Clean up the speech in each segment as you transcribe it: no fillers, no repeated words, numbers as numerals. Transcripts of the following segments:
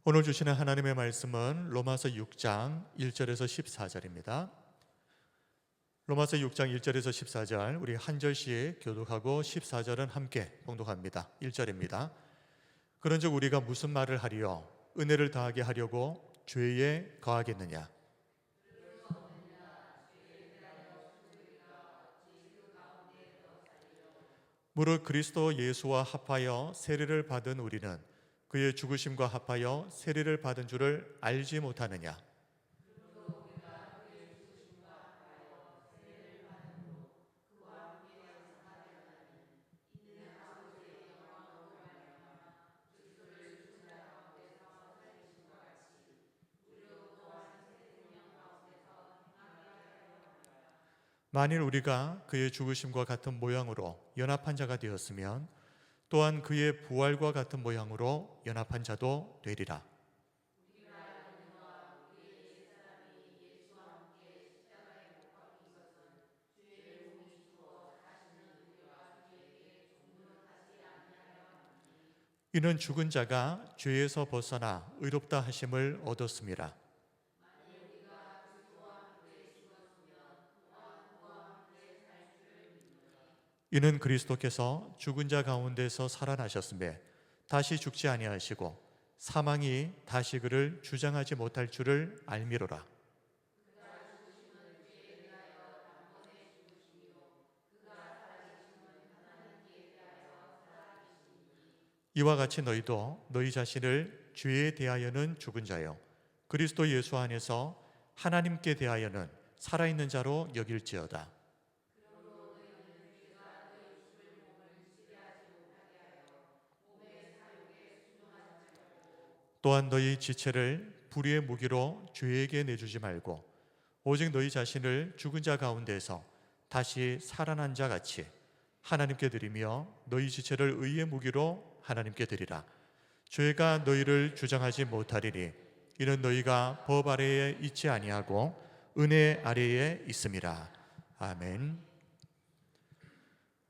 오늘 주시는 하나님의 말씀은 로마서 6장 1절에서 14절입니다. 로마서 6장 1절에서 14절 우리 한 절씩 교독하고 14절은 함께 봉독합니다. 1절입니다. 그런즉 우리가 무슨 말을 하리요? 은혜를 더하게 하려고 죄에 거하겠느냐? 무릇 그리스도 예수와 합하여 세례를 받은 우리는 그의 죽으심과 합하여 세례를 받은 줄을 알지 못하느냐? 만일 우리가 그의 죽으심과 같은 모양으로 연합한 자가 되었으면 또한 그의 부활과 같은 모양으로 연합한 자도 되리라. 이는 죽은 자가 죄에서 벗어나 의롭다 하심을 얻었음이라. 이는 그리스도께서 죽은 자 가운데서 살아나셨음에 다시 죽지 아니하시고 사망이 다시 그를 주장하지 못할 줄을 알미로라. 이와 같이 너희도 너희 자신을 죄에 대하여는 죽은 자요 그리스도 예수 안에서 하나님께 대하여는 살아있는 자로 여길지어다. 또한 너희 지체를 불의의 무기로 죄에게 내주지 말고 오직 너희 자신을 죽은 자 가운데서 다시 살아난 자 같이 하나님께 드리며 너희 지체를 의의 무기로 하나님께 드리라. 죄가 너희를 주장하지 못하리니 이는 너희가 법 아래에 있지 아니하고 은혜 아래에 있음이라. 아멘.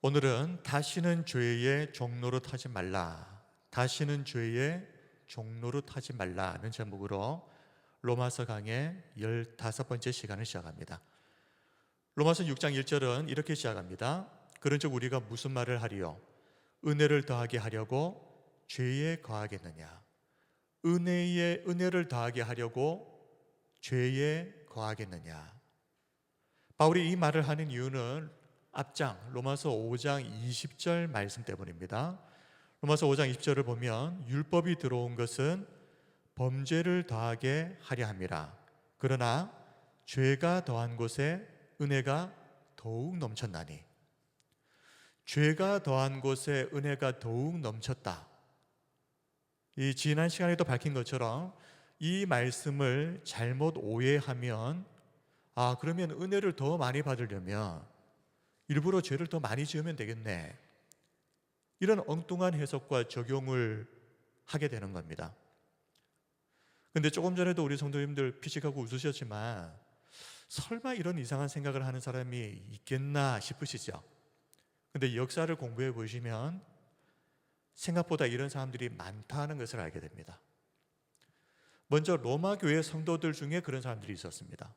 오늘은 다시는 죄의 종로로 타지 말라, 다시는 죄의 종로로 타지 말라는 제목으로 로마서 강의 15번째 시간을 시작합니다. 로마서 6장 1절은 이렇게 시작합니다. 그런즉 우리가 무슨 말을 하리요? 은혜를 더하게 하려고 죄에 거하겠느냐? 은혜를 더하게 하려고 죄에 거하겠느냐? 바울이 이 말을 하는 이유는 앞장 로마서 5장 20절 말씀 때문입니다. 로마서 5장 20절을 보면 율법이 들어온 것은 범죄를 더하게 하려 함이라. 그러나 죄가 더한 곳에 은혜가 더욱 넘쳤나니. 죄가 더한 곳에 은혜가 더욱 넘쳤다. 이 지난 시간에도 밝힌 것처럼 이 말씀을 잘못 오해하면 그러면 은혜를 더 많이 받으려면 일부러 죄를 더 많이 지으면 되겠네, 이런 엉뚱한 해석과 적용을 하게 되는 겁니다. 근데 조금 전에도 우리 성도님들 피식하고 웃으셨지만 설마 이런 이상한 생각을 하는 사람이 있겠나 싶으시죠? 근데 역사를 공부해 보시면 생각보다 이런 사람들이 많다는 것을 알게 됩니다. 먼저 로마 교회 성도들 중에 그런 사람들이 있었습니다.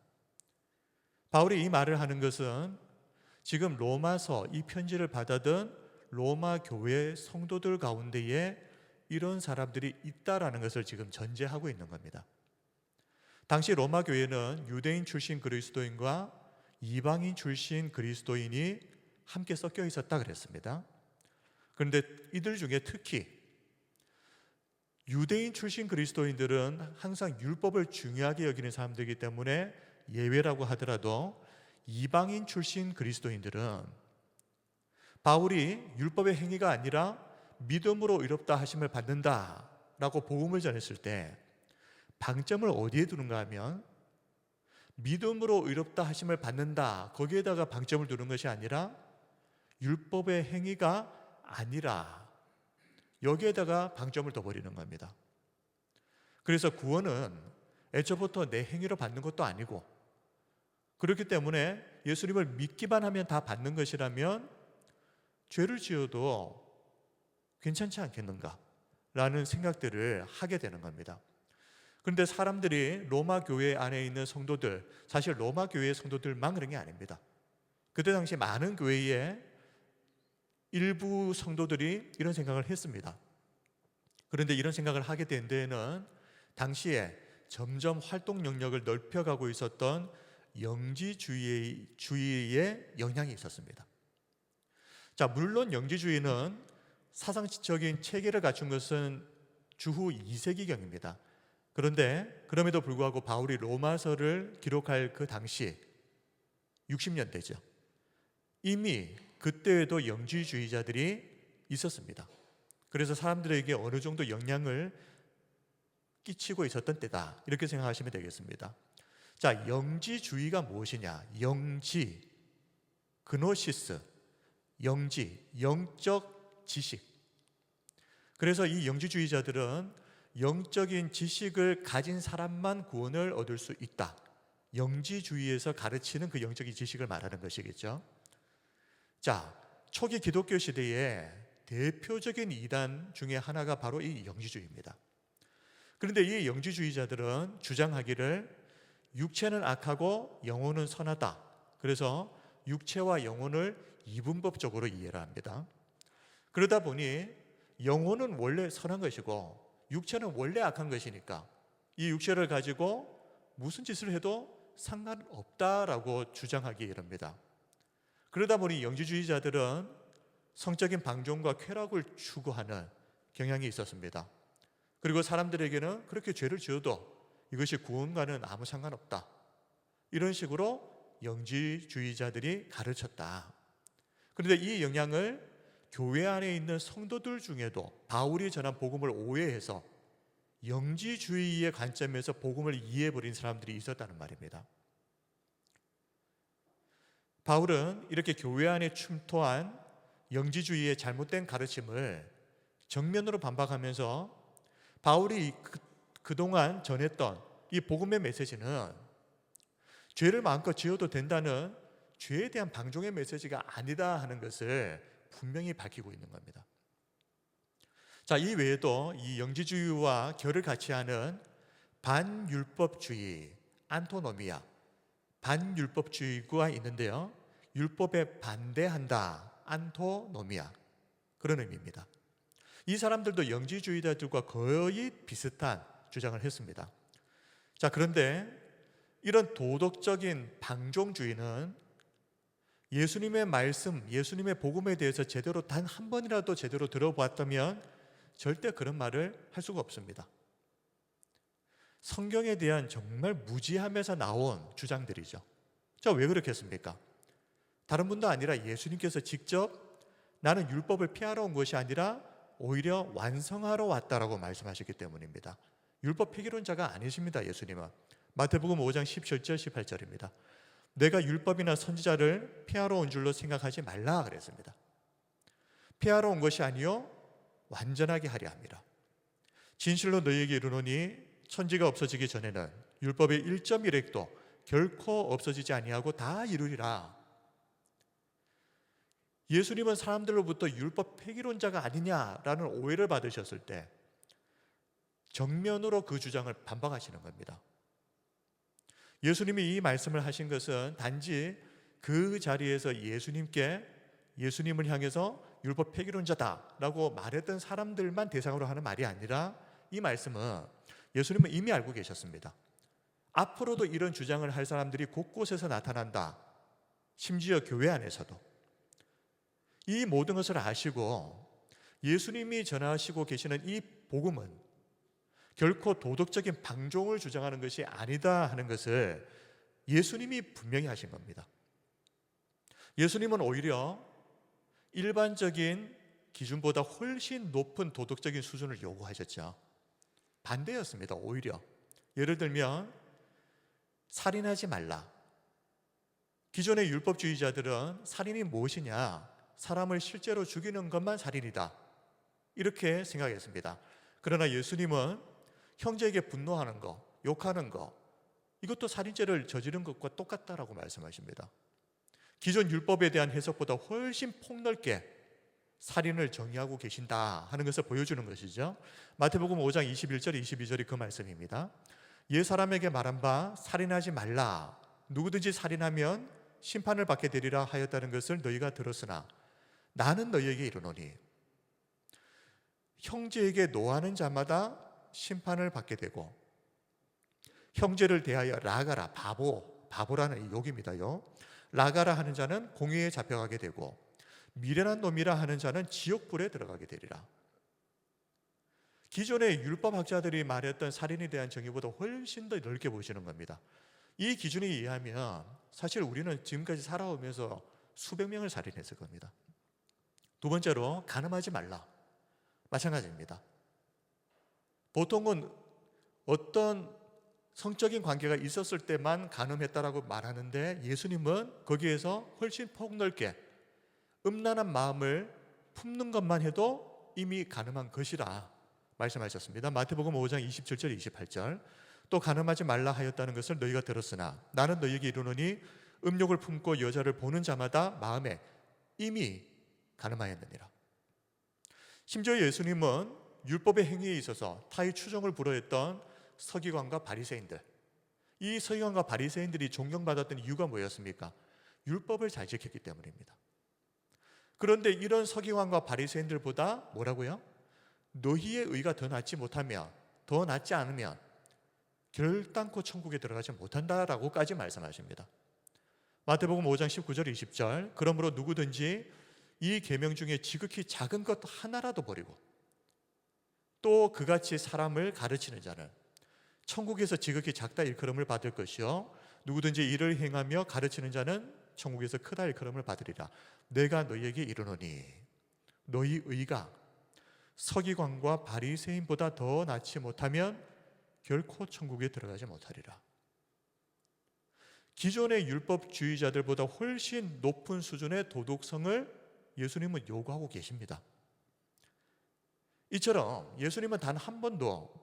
바울이 이 말을 하는 것은 지금 로마서 이 편지를 받아든 로마 교회 성도들 가운데에 이런 사람들이 있다라는 것을 지금 전제하고 있는 겁니다. 당시 로마 교회는 유대인 출신 그리스도인과 이방인 출신 그리스도인이 함께 섞여 있었다 그랬습니다. 그런데 이들 중에 특히 유대인 출신 그리스도인들은 항상 율법을 중요하게 여기는 사람들이기 때문에 예외라고 하더라도 이방인 출신 그리스도인들은 바울이 율법의 행위가 아니라 믿음으로 의롭다 하심을 받는다라고 복음을 전했을 때 방점을 어디에 두는가 하면 믿음으로 의롭다 하심을 받는다, 거기에다가 방점을 두는 것이 아니라 율법의 행위가 아니라 여기에다가 방점을 둬버리는 겁니다. 그래서 구원은 애초부터 내 행위로 받는 것도 아니고, 그렇기 때문에 예수님을 믿기만 하면 다 받는 것이라면 죄를 지어도 괜찮지 않겠는가 라는 생각들을 하게 되는 겁니다. 그런데 사람들이 로마 교회 안에 있는 성도들, 사실 로마 교회의 성도들만 그런 게 아닙니다. 그때 당시 많은 교회의 일부 성도들이 이런 생각을 했습니다. 그런데 이런 생각을 하게 된 데에는 당시에 점점 활동 영역을 넓혀가고 있었던 영지주의의 영향이 있었습니다. 자, 물론 영지주의는 사상적인 체계를 갖춘 것은 주후 2세기경입니다. 그런데 그럼에도 불구하고 바울이 로마서를 기록할 그 당시 60년대죠. 이미 그때에도 영지주의자들이 있었습니다. 그래서 사람들에게 어느 정도 영향을 끼치고 있었던 때다, 이렇게 생각하시면 되겠습니다. 자, 영지주의가 무엇이냐? 영지, 그노시스, 영지, 영적 지식. 그래서 이 영지주의자들은 영적인 지식을 가진 사람만 구원을 얻을 수 있다, 영지주의에서 가르치는 그 영적인 지식을 말하는 것이겠죠. 자, 초기 기독교 시대에 대표적인 이단 중에 하나가 바로 이 영지주의입니다. 그런데 이 영지주의자들은 주장하기를 육체는 악하고 영혼은 선하다, 그래서 육체와 영혼을 이분법적으로 이해를 합니다. 그러다 보니 영혼은 원래 선한 것이고 육체는 원래 악한 것이니까 이 육체를 가지고 무슨 짓을 해도 상관없다라고 주장하기 이릅니다. 그러다 보니 영지주의자들은 성적인 방종과 쾌락을 추구하는 경향이 있었습니다. 그리고 사람들에게는 그렇게 죄를 지어도 이것이 구원과는 아무 상관없다, 이런 식으로 영지주의자들이 가르쳤다. 그런데 이 영향을 교회 안에 있는 성도들 중에도 바울이 전한 복음을 오해해서 영지주의의 관점에서 복음을 이해해버린 사람들이 있었다는 말입니다. 바울은 이렇게 교회 안에 침투한 영지주의의 잘못된 가르침을 정면으로 반박하면서 바울이 그동안 전했던 이 복음의 메시지는 죄를 마음껏 지어도 된다는 죄에 대한 방종의 메시지가 아니다 하는 것을 분명히 밝히고 있는 겁니다. 자, 이 외에도 이 영지주의와 결을 같이 하는 반율법주의, 안토노미아, 반율법주의가 있는데요, 율법에 반대한다, 안토노미아, 그런 의미입니다. 이 사람들도 영지주의자들과 거의 비슷한 주장을 했습니다. 자, 그런데 이런 도덕적인 방종주의는 예수님의 말씀, 예수님의 복음에 대해서 제대로 단 한 번이라도 제대로 들어봤다면 절대 그런 말을 할 수가 없습니다. 성경에 대한 정말 무지함에서 나온 주장들이죠. 자, 왜 그렇겠습니까? 다른 분도 아니라 예수님께서 직접 나는 율법을 피하러 온 것이 아니라 오히려 완성하러 왔다라고 말씀하셨기 때문입니다. 율법 폐기론자가 아니십니다. 예수님은 마태복음 5장 17절 18절입니다. 내가 율법이나 선지자를 피하러 온 줄로 생각하지 말라 그랬습니다. 피하러 온 것이 아니요 완전하게 하려 합니다. 진실로 너희에게 이르노니 천지가 없어지기 전에는 율법의 1.1획도 결코 없어지지 아니하고 다 이루리라. 예수님은 사람들로부터 율법 폐기론자가 아니냐라는 오해를 받으셨을 때 정면으로 그 주장을 반박하시는 겁니다. 예수님이 이 말씀을 하신 것은 단지 그 자리에서 예수님을 향해서 율법 폐기론자다라고 말했던 사람들만 대상으로 하는 말이 아니라 이 말씀은 예수님은 이미 알고 계셨습니다. 앞으로도 이런 주장을 할 사람들이 곳곳에서 나타난다. 심지어 교회 안에서도. 이 모든 것을 아시고 예수님이 전하시고 계시는 이 복음은 결코 도덕적인 방종을 주장하는 것이 아니다 하는 것을 예수님이 분명히 하신 겁니다. 예수님은 오히려 일반적인 기준보다 훨씬 높은 도덕적인 수준을 요구하셨죠. 반대였습니다. 오히려 예를 들면 살인하지 말라. 기존의 율법주의자들은 살인이 무엇이냐, 사람을 실제로 죽이는 것만 살인이다, 이렇게 생각했습니다. 그러나 예수님은 형제에게 분노하는 거, 욕하는 거, 이것도 살인죄를 저지른 것과 똑같다라고 말씀하십니다. 기존 율법에 대한 해석보다 훨씬 폭넓게 살인을 정의하고 계신다 하는 것을 보여주는 것이죠. 마태복음 5장 21절 22절이 그 말씀입니다. 옛 사람에게 말한 바 살인하지 말라. 누구든지 살인하면 심판을 받게 되리라 하였다는 것을 너희가 들었으나 나는 너희에게 이르노니 형제에게 노하는 자마다 심판을 받게 되고 형제를 대하여 라가라 바보라는 욕입니다요. 라가라 하는 자는 공회에 잡혀가게 되고 미련한 놈이라 하는 자는 지옥불에 들어가게 되리라. 기존의 율법학자들이 말했던 살인에 대한 정의보다 훨씬 더 넓게 보시는 겁니다. 이 기준에 의하면 사실 우리는 지금까지 살아오면서 수백 명을 살인했을 겁니다. 두 번째로 간음하지 말라. 마찬가지입니다. 보통은 어떤 성적인 관계가 있었을 때만 간음했다라고 말하는데 예수님은 거기에서 훨씬 폭넓게 음란한 마음을 품는 것만 해도 이미 간음한 것이라 말씀하셨습니다. 마태복음 5장 27절 28절 또 간음하지 말라 하였다는 것을 너희가 들었으나 나는 너희에게 이르노니 음욕을 품고 여자를 보는 자마다 마음에 이미 간음하였느니라. 심지어 예수님은 율법의 행위에 있어서 타의 추종을 불허했던 서기관과 바리새인들, 이 서기관과 바리새인들이 존경받았던 이유가 뭐였습니까? 율법을 잘 지켰기 때문입니다. 그런데 이런 서기관과 바리새인들보다 뭐라고요? 너희의 의가 더 낫지 못하면, 더 낫지 않으면 결단코 천국에 들어가지 못한다라고까지 말씀하십니다. 마태복음 5장 19절 20절 그러므로 누구든지 이 계명 중에 지극히 작은 것 하나라도 버리고 또 그같이 사람을 가르치는 자는 천국에서 지극히 작다 일컬음을 받을 것이요 누구든지 이를 행하며 가르치는 자는 천국에서 크다 일컬음을 받으리라. 내가 너희에게 이르노니 너희 의가 서기관과 바리새인보다 더 낫지 못하면 결코 천국에 들어가지 못하리라. 기존의 율법주의자들보다 훨씬 높은 수준의 도덕성을 예수님은 요구하고 계십니다. 이처럼 예수님은 단 한 번도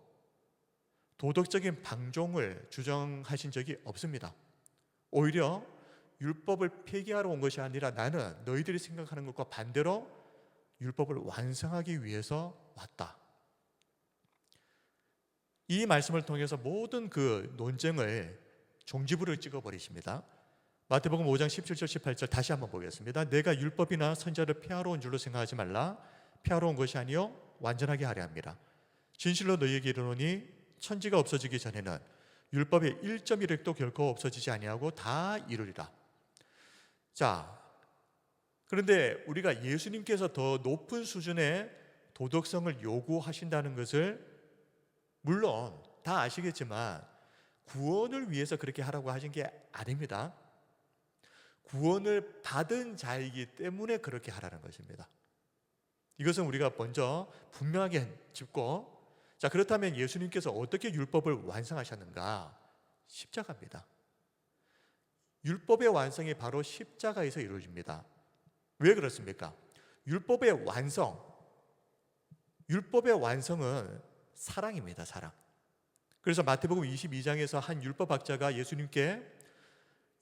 도덕적인 방종을 주장하신 적이 없습니다. 오히려 율법을 폐기하러 온 것이 아니라 나는 너희들이 생각하는 것과 반대로 율법을 완성하기 위해서 왔다. 이 말씀을 통해서 모든 그 논쟁을 종지부를 찍어버리십니다. 마태복음 5장 17절 18절 다시 한번 보겠습니다. 내가 율법이나 선지자를 폐하러 온 줄로 생각하지 말라. 폐하러 온 것이 아니요 완전하게 하려 합니다. 진실로 너희에게 이르노니 천지가 없어지기 전에는 율법의 1.1획도 결코 없어지지 아니하고 다 이루리라. 자, 그런데 우리가 예수님께서 더 높은 수준의 도덕성을 요구하신다는 것을 물론 다 아시겠지만 구원을 위해서 그렇게 하라고 하신 게 아닙니다. 구원을 받은 자이기 때문에 그렇게 하라는 것입니다. 이것은 우리가 먼저 분명하게 짚고, 자, 그렇다면 예수님께서 어떻게 율법을 완성하셨는가? 십자가입니다. 율법의 완성이 바로 십자가에서 이루어집니다. 왜 그렇습니까? 율법의 완성은 사랑입니다. 사랑. 그래서 마태복음 22장에서 한 율법학자가 예수님께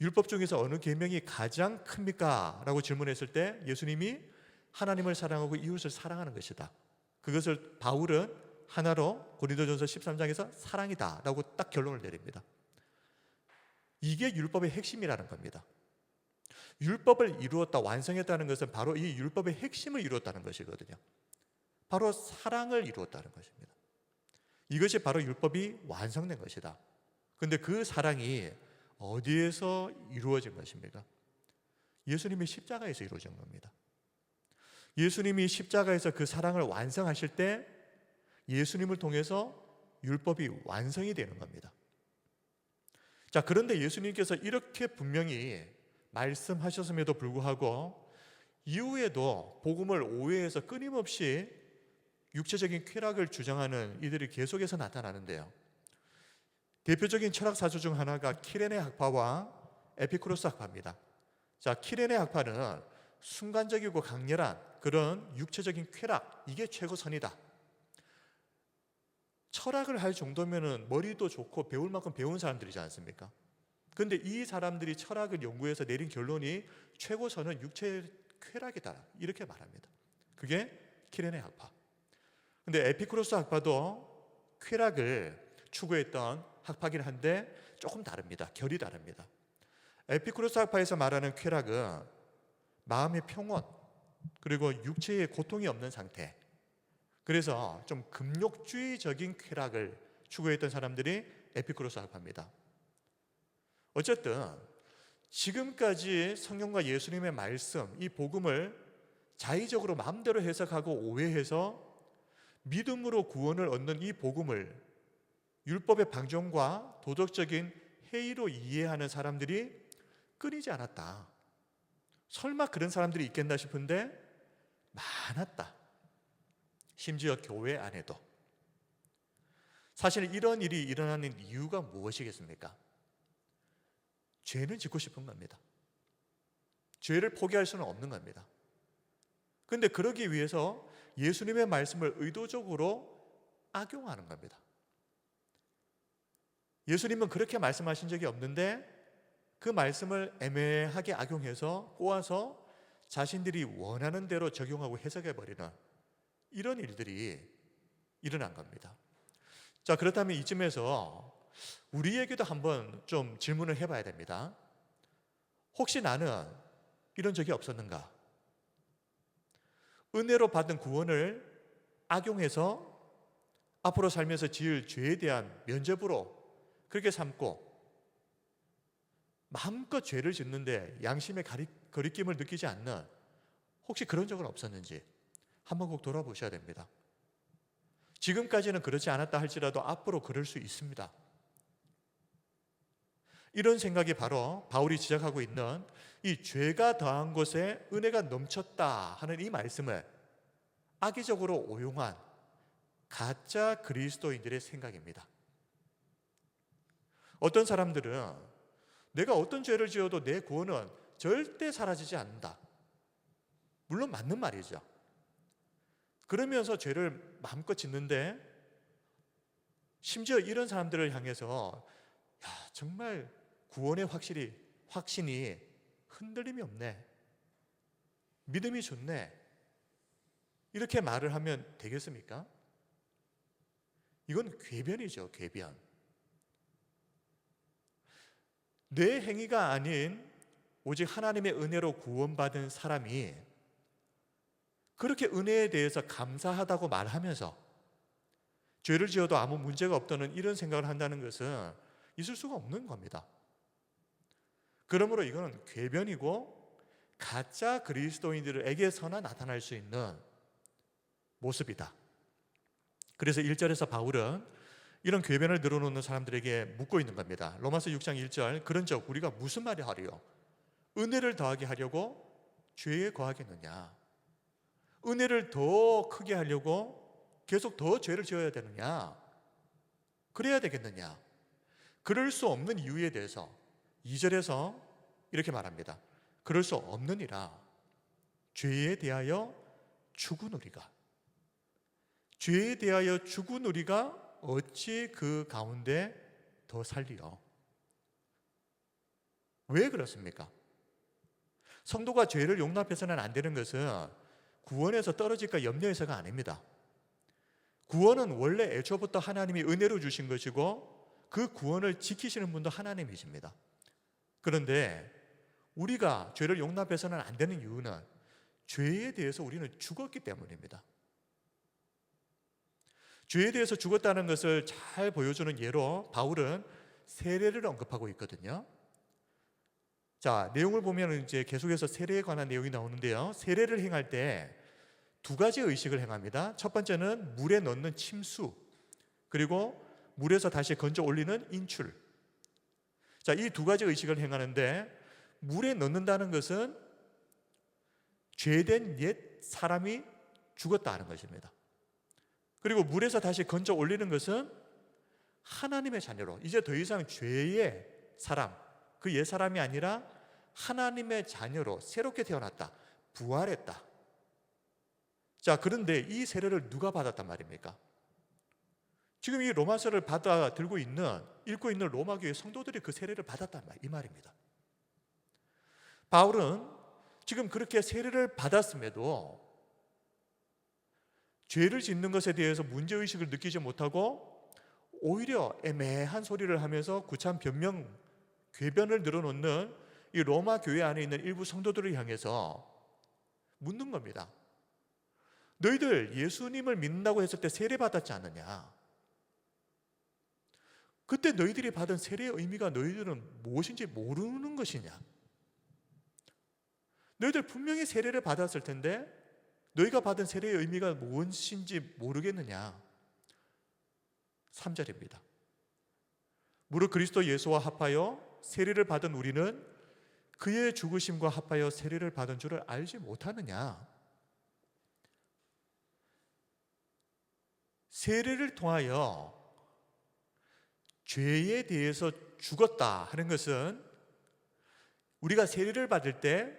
율법 중에서 어느 계명이 가장 큽니까? 라고 질문했을 때 예수님이 하나님을 사랑하고 이웃을 사랑하는 것이다. 그것을 바울은 하나로 고린도전서 13장에서 사랑이다 라고 딱 결론을 내립니다. 이게 율법의 핵심이라는 겁니다. 율법을 이루었다, 완성했다는 것은 바로 이 율법의 핵심을 이루었다는 것이거든요. 바로 사랑을 이루었다는 것입니다. 이것이 바로 율법이 완성된 것이다. 그런데 그 사랑이 어디에서 이루어진 것입니까? 예수님이 십자가에서 이루어진 겁니다. 예수님이 십자가에서 그 사랑을 완성하실 때 예수님을 통해서 율법이 완성이 되는 겁니다. 자, 그런데 예수님께서 이렇게 분명히 말씀하셨음에도 불구하고 이후에도 복음을 오해해서 끊임없이 육체적인 쾌락을 주장하는 이들이 계속해서 나타나는데요. 대표적인 철학 사주 중 하나가 키레네 학파와 에피쿠로스 학파입니다. 자, 키레네 학파는 순간적이고 강렬한 그런 육체적인 쾌락, 이게 최고선이다. 철학을 할 정도면은 머리도 좋고 배울 만큼 배운 사람들이지 않습니까? 그런데 이 사람들이 철학을 연구해서 내린 결론이 최고선은 육체의 쾌락이다, 이렇게 말합니다. 그게 키레네 학파. 근데 에피쿠로스 학파도 쾌락을 추구했던 학파긴 한데 조금 다릅니다. 결이 다릅니다. 에피쿠로스 학파에서 말하는 쾌락은 마음의 평온, 그리고 육체의 고통이 없는 상태. 그래서 좀 금욕주의적인 쾌락을 추구했던 사람들이 에피쿠로스 학파입니다. 어쨌든 지금까지 성경과 예수님의 말씀, 이 복음을 자의적으로 마음대로 해석하고 오해해서 믿음으로 구원을 얻는 이 복음을 율법의 방종과 도덕적인 해이로 이해하는 사람들이 끊이지 않았다. 설마 그런 사람들이 있겠나 싶은데 많았다. 심지어 교회 안에도. 사실 이런 일이 일어나는 이유가 무엇이겠습니까? 죄는 짓고 싶은 겁니다. 죄를 포기할 수는 없는 겁니다. 그런데 그러기 위해서 예수님의 말씀을 의도적으로 악용하는 겁니다. 예수님은 그렇게 말씀하신 적이 없는데 그 말씀을 애매하게 악용해서 꼬아서 자신들이 원하는 대로 적용하고 해석해버리는 이런 일들이 일어난 겁니다. 자, 그렇다면 이쯤에서 우리에게도 한번 좀 질문을 해봐야 됩니다. 혹시 나는 이런 적이 없었는가? 은혜로 받은 구원을 악용해서 앞으로 살면서 지을 죄에 대한 면죄부로 그렇게 삼고 마음껏 죄를 짓는데 양심의 거리낌을 느끼지 않는, 혹시 그런 적은 없었는지 한번 꼭 돌아보셔야 됩니다. 지금까지는 그렇지 않았다 할지라도 앞으로 그럴 수 있습니다. 이런 생각이 바로 바울이 지적하고 있는 이 죄가 더한 곳에 은혜가 넘쳤다 하는 이 말씀을 악의적으로 오용한 가짜 그리스도인들의 생각입니다. 어떤 사람들은 내가 어떤 죄를 지어도 내 구원은 절대 사라지지 않는다. 물론 맞는 말이죠. 그러면서 죄를 마음껏 짓는데 심지어 이런 사람들을 향해서 정말 구원의 확신이 흔들림이 없네, 믿음이 좋네, 이렇게 말을 하면 되겠습니까? 이건 궤변이죠, 궤변. 내 행위가 아닌 오직 하나님의 은혜로 구원받은 사람이 그렇게 은혜에 대해서 감사하다고 말하면서 죄를 지어도 아무 문제가 없다는 이런 생각을 한다는 것은 있을 수가 없는 겁니다. 그러므로 이거는 궤변이고 가짜 그리스도인들에게서나 나타날 수 있는 모습이다. 그래서 1절에서 바울은 이런 궤변을 늘어놓는 사람들에게 묻고 있는 겁니다. 로마서 6장 1절, 그런즉 우리가 무슨 말이 하리요? 은혜를 더하게 하려고 죄에 거하겠느냐? 은혜를 더 크게 하려고 계속 더 죄를 지어야 되느냐? 그래야 되겠느냐? 그럴 수 없는 이유에 대해서 2절에서 이렇게 말합니다. 그럴 수 없느니라. 죄에 대하여 죽은 우리가, 죄에 대하여 죽은 우리가 어찌 그 가운데 더 살리요? 왜 그렇습니까? 성도가 죄를 용납해서는 안 되는 것은 구원에서 떨어질까 염려해서가 아닙니다. 구원은 원래 애초부터 하나님이 은혜로 주신 것이고 그 구원을 지키시는 분도 하나님이십니다. 그런데 우리가 죄를 용납해서는 안 되는 이유는 죄에 대해서 우리는 죽었기 때문입니다. 죄에 대해서 죽었다는 것을 잘 보여주는 예로 바울은 세례를 언급하고 있거든요. 자, 내용을 보면 이제 계속해서 세례에 관한 내용이 나오는데요. 세례를 행할 때 두 가지 의식을 행합니다. 첫 번째는 물에 넣는 침수, 그리고 물에서 다시 건져 올리는 인출. 자, 이 두 가지 의식을 행하는데 물에 넣는다는 것은 죄된 옛 사람이 죽었다는 것입니다. 그리고 물에서 다시 건져 올리는 것은 하나님의 자녀로, 이제 더 이상 죄의 사람, 그 옛 사람이 아니라 하나님의 자녀로 새롭게 태어났다, 부활했다. 자, 그런데 이 세례를 누가 받았단 말입니까? 지금 이 로마서를 읽고 있는 로마 교회 성도들이 그 세례를 받았단 이 말입니다. 바울은 지금 그렇게 세례를 받았음에도 죄를 짓는 것에 대해서 문제의식을 느끼지 못하고 오히려 애매한 소리를 하면서 구참 변명, 궤변을 늘어놓는 이 로마 교회 안에 있는 일부 성도들을 향해서 묻는 겁니다. 너희들 예수님을 믿는다고 했을 때 세례 받았지 않느냐? 그때 너희들이 받은 세례의 의미가 너희들은 무엇인지 모르는 것이냐? 너희들 분명히 세례를 받았을 텐데 너희가 받은 세례의 의미가 무엇인지 모르겠느냐? 3절입니다. 무릇 그리스도 예수와 합하여 세례를 받은 우리는 그의 죽으심과 합하여 세례를 받은 줄을 알지 못하느냐? 세례를 통하여 죄에 대해서 죽었다 하는 것은 우리가 세례를 받을 때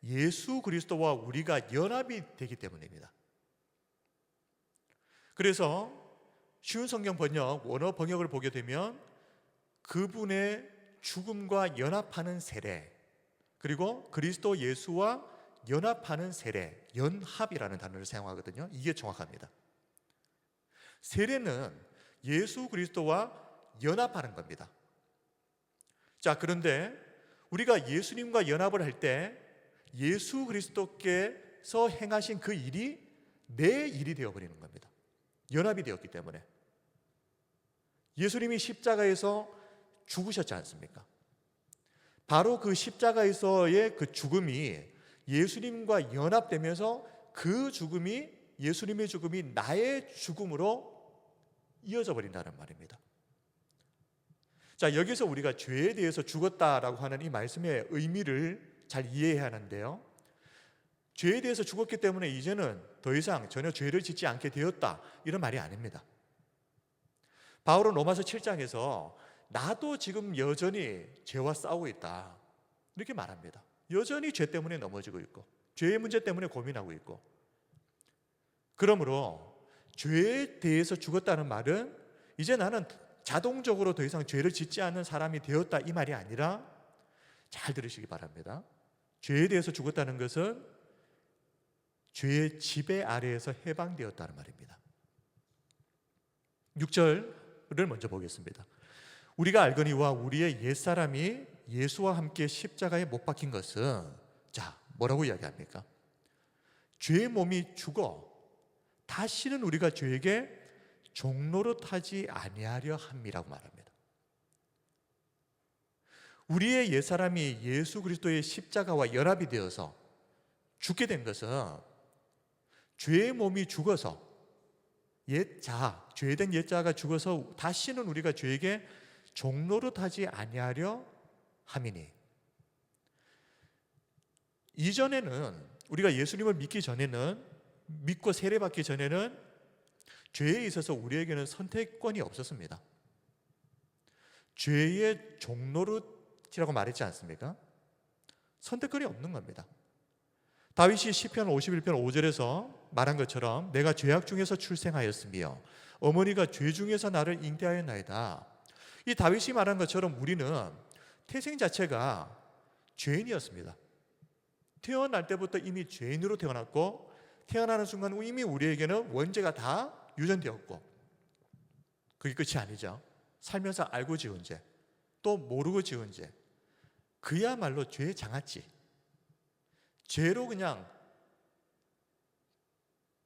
예수 그리스도와 우리가 연합이 되기 때문입니다. 그래서 쉬운 성경 번역, 원어 번역을 보게 되면 그분의 죽음과 연합하는 세례, 그리고 그리스도 예수와 연합하는 세례, 연합이라는 단어를 사용하거든요. 이게 정확합니다. 세례는 예수 그리스도와 연합하는 겁니다. 자, 그런데 우리가 예수님과 연합을 할 때 예수 그리스도께서 행하신 그 일이 내 일이 되어버리는 겁니다. 연합이 되었기 때문에. 예수님이 십자가에서 죽으셨지 않습니까? 바로 그 십자가에서의 그 죽음이 예수님과 연합되면서 그 죽음이, 예수님의 죽음이 나의 죽음으로 이어져 버린다는 말입니다. 자, 여기서 우리가 죄에 대해서 죽었다라고 하는 이 말씀의 의미를 잘 이해해야 하는데요, 죄에 대해서 죽었기 때문에 이제는 더 이상 전혀 죄를 짓지 않게 되었다, 이런 말이 아닙니다. 바울은 로마서 7장에서 나도 지금 여전히 죄와 싸우고 있다, 이렇게 말합니다. 여전히 죄 때문에 넘어지고 있고 죄의 문제 때문에 고민하고 있고, 그러므로 죄에 대해서 죽었다는 말은 이제 나는 자동적으로 더 이상 죄를 짓지 않는 사람이 되었다, 이 말이 아니라, 잘 들으시기 바랍니다. 죄에 대해서 죽었다는 것은 죄의 지배 아래에서 해방되었다는 말입니다. 6절을 먼저 보겠습니다. 우리가 알거니와 우리의 옛사람이 예수와 함께 십자가에 못 박힌 것은, 자, 뭐라고 이야기합니까? 죄의 몸이 죽어 다시는 우리가 죄에게 종노릇하지 아니하려 함이라고 말합니다. 우리의 옛사람이 예수 그리스도의 십자가와 연합이 되어서 죽게 된 것은 죄의 몸이 죽어서, 옛자, 죄된 옛자가 죽어서 다시는 우리가 죄에게 종노릇하지 아니하려 함이니. 이전에는, 우리가 예수님을 믿기 전에는, 믿고 세례받기 전에는 죄에 있어서 우리에게는 선택권이 없었습니다. 죄의 종노릇이라고 말했지 않습니까? 선택권이 없는 겁니다. 다윗이 시편 51편 5절에서 말한 것처럼 내가 죄악 중에서 출생하였으며 어머니가 죄 중에서 나를 잉태하였나이다. 이 다윗이 말한 것처럼 우리는 태생 자체가 죄인이었습니다. 태어날 때부터 이미 죄인으로 태어났고, 태어나는 순간 이미 우리에게는 원죄가 다 유전되었고, 그게 끝이 아니죠. 살면서 알고 지은 죄, 또 모르고 지은 죄, 그야말로 죄의 장아찌, 죄로 그냥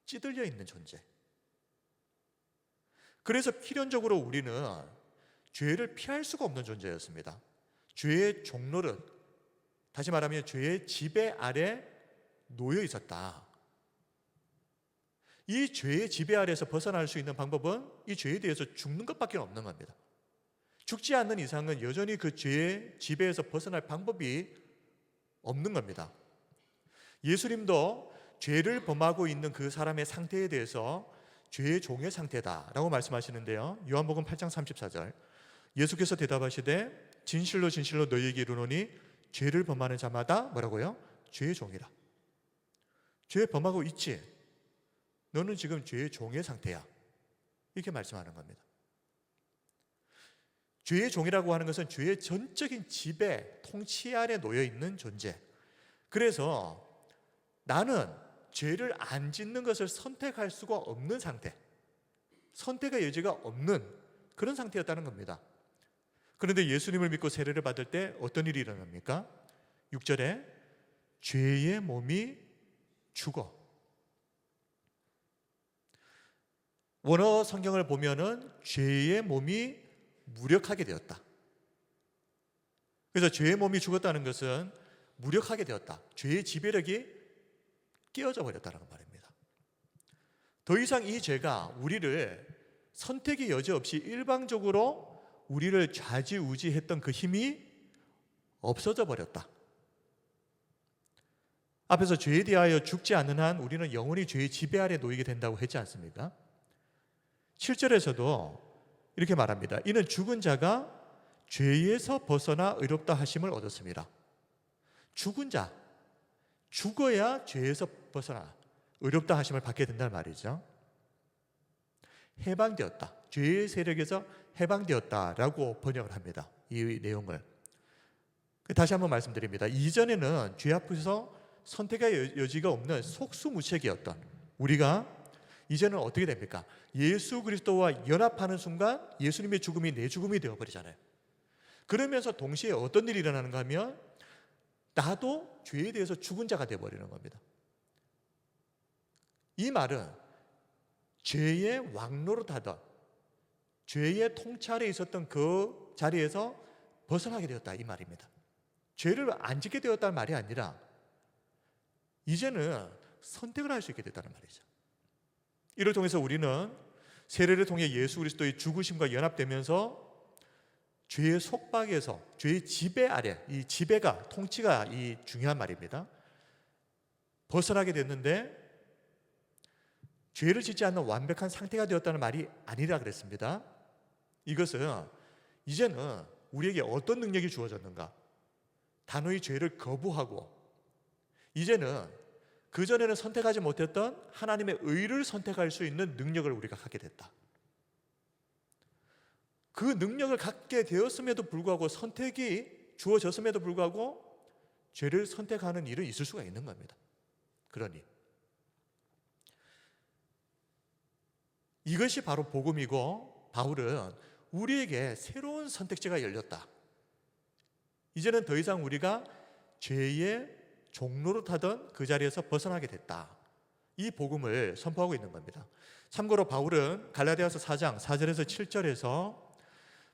찌들려 있는 존재. 그래서 필연적으로 우리는 죄를 피할 수가 없는 존재였습니다. 죄의 종노릇, 다시 말하면 죄의 지배 아래 놓여 있었다. 이 죄의 지배 아래에서 벗어날 수 있는 방법은 이 죄에 대해서 죽는 것밖에 없는 겁니다. 죽지 않는 이상은 여전히 그 죄의 지배에서 벗어날 방법이 없는 겁니다. 예수님도 죄를 범하고 있는 그 사람의 상태에 대해서 죄의 종의 상태다라고 말씀하시는데요, 요한복음 8장 34절, 예수께서 대답하시되 진실로 진실로 너희에게 이르노니 죄를 범하는 자마다 뭐라고요? 죄의 종이라. 죄 범하고 있지? 너는 지금 죄의 종의 상태야, 이렇게 말씀하는 겁니다. 죄의 종이라고 하는 것은 죄의 전적인 지배, 통치 아래 놓여 있는 존재. 그래서 나는 죄를 안 짓는 것을 선택할 수가 없는 상태, 선택의 여지가 없는 그런 상태였다는 겁니다. 그런데 예수님을 믿고 세례를 받을 때 어떤 일이 일어납니까? 6절에 죄의 몸이 죽어. 원어 성경을 보면은 죄의 몸이 무력하게 되었다. 그래서 죄의 몸이 죽었다는 것은 무력하게 되었다. 죄의 지배력이 깨어져 버렸다는 말입니다. 더 이상 이 죄가 우리를 선택의 여지 없이 일방적으로 우리를 좌지우지했던 그 힘이 없어져 버렸다. 앞에서 죄에 대하여 죽지 않는 한 우리는 영원히 죄의 지배 아래 놓이게 된다고 했지 않습니까? 7절에서도 이렇게 말합니다. 이는 죽은 자가 죄에서 벗어나 의롭다 하심을 얻었습니다. 죽은 자, 죽어야 죄에서 벗어나 의롭다 하심을 받게 된다는 말이죠. 해방되었다, 죄의 세력에서 해방되었다라고 번역을 합니다. 이 내용을 다시 한번 말씀드립니다. 이전에는 죄 앞에서 선택의 여지가 없는 속수무책이었던 우리가 이제는 어떻게 됩니까? 예수 그리스도와 연합하는 순간 예수님의 죽음이 내 죽음이 되어버리잖아요. 그러면서 동시에 어떤 일이 일어나는가 하면 나도 죄에 대해서 죽은 자가 되어버리는 겁니다. 이 말은 죄의 왕노릇하던, 죄의 통찰에 있었던 그 자리에서 벗어나게 되었다, 이 말입니다. 죄를 안 짓게 되었다는 말이 아니라 이제는 선택을 할 수 있게 됐다는 말이죠. 이를 통해서 우리는 세례를 통해 예수 그리스도의 죽으심과 연합되면서 죄의 속박에서, 죄의 지배 아래, 이 지배가, 통치가 이 중요한 말입니다. 벗어나게 됐는데 죄를 짓지 않는 완벽한 상태가 되었다는 말이 아니라 그랬습니다. 이것은 이제는 우리에게 어떤 능력이 주어졌는가? 단호히 죄를 거부하고 이제는 그전에는 선택하지 못했던 하나님의 의를 선택할 수 있는 능력을 우리가 갖게 됐다. 그 능력을 갖게 되었음에도 불구하고, 선택이 주어졌음에도 불구하고 죄를 선택하는 일은 있을 수가 있는 겁니다. 그러니 이것이 바로 복음이고, 바울은 우리에게 새로운 선택지가 열렸다. 이제는 더 이상 우리가 죄의 종로로 타던 그 자리에서 벗어나게 됐다. 이 복음을 선포하고 있는 겁니다. 참고로 바울은 갈라디아서 4장 4절에서 7절에서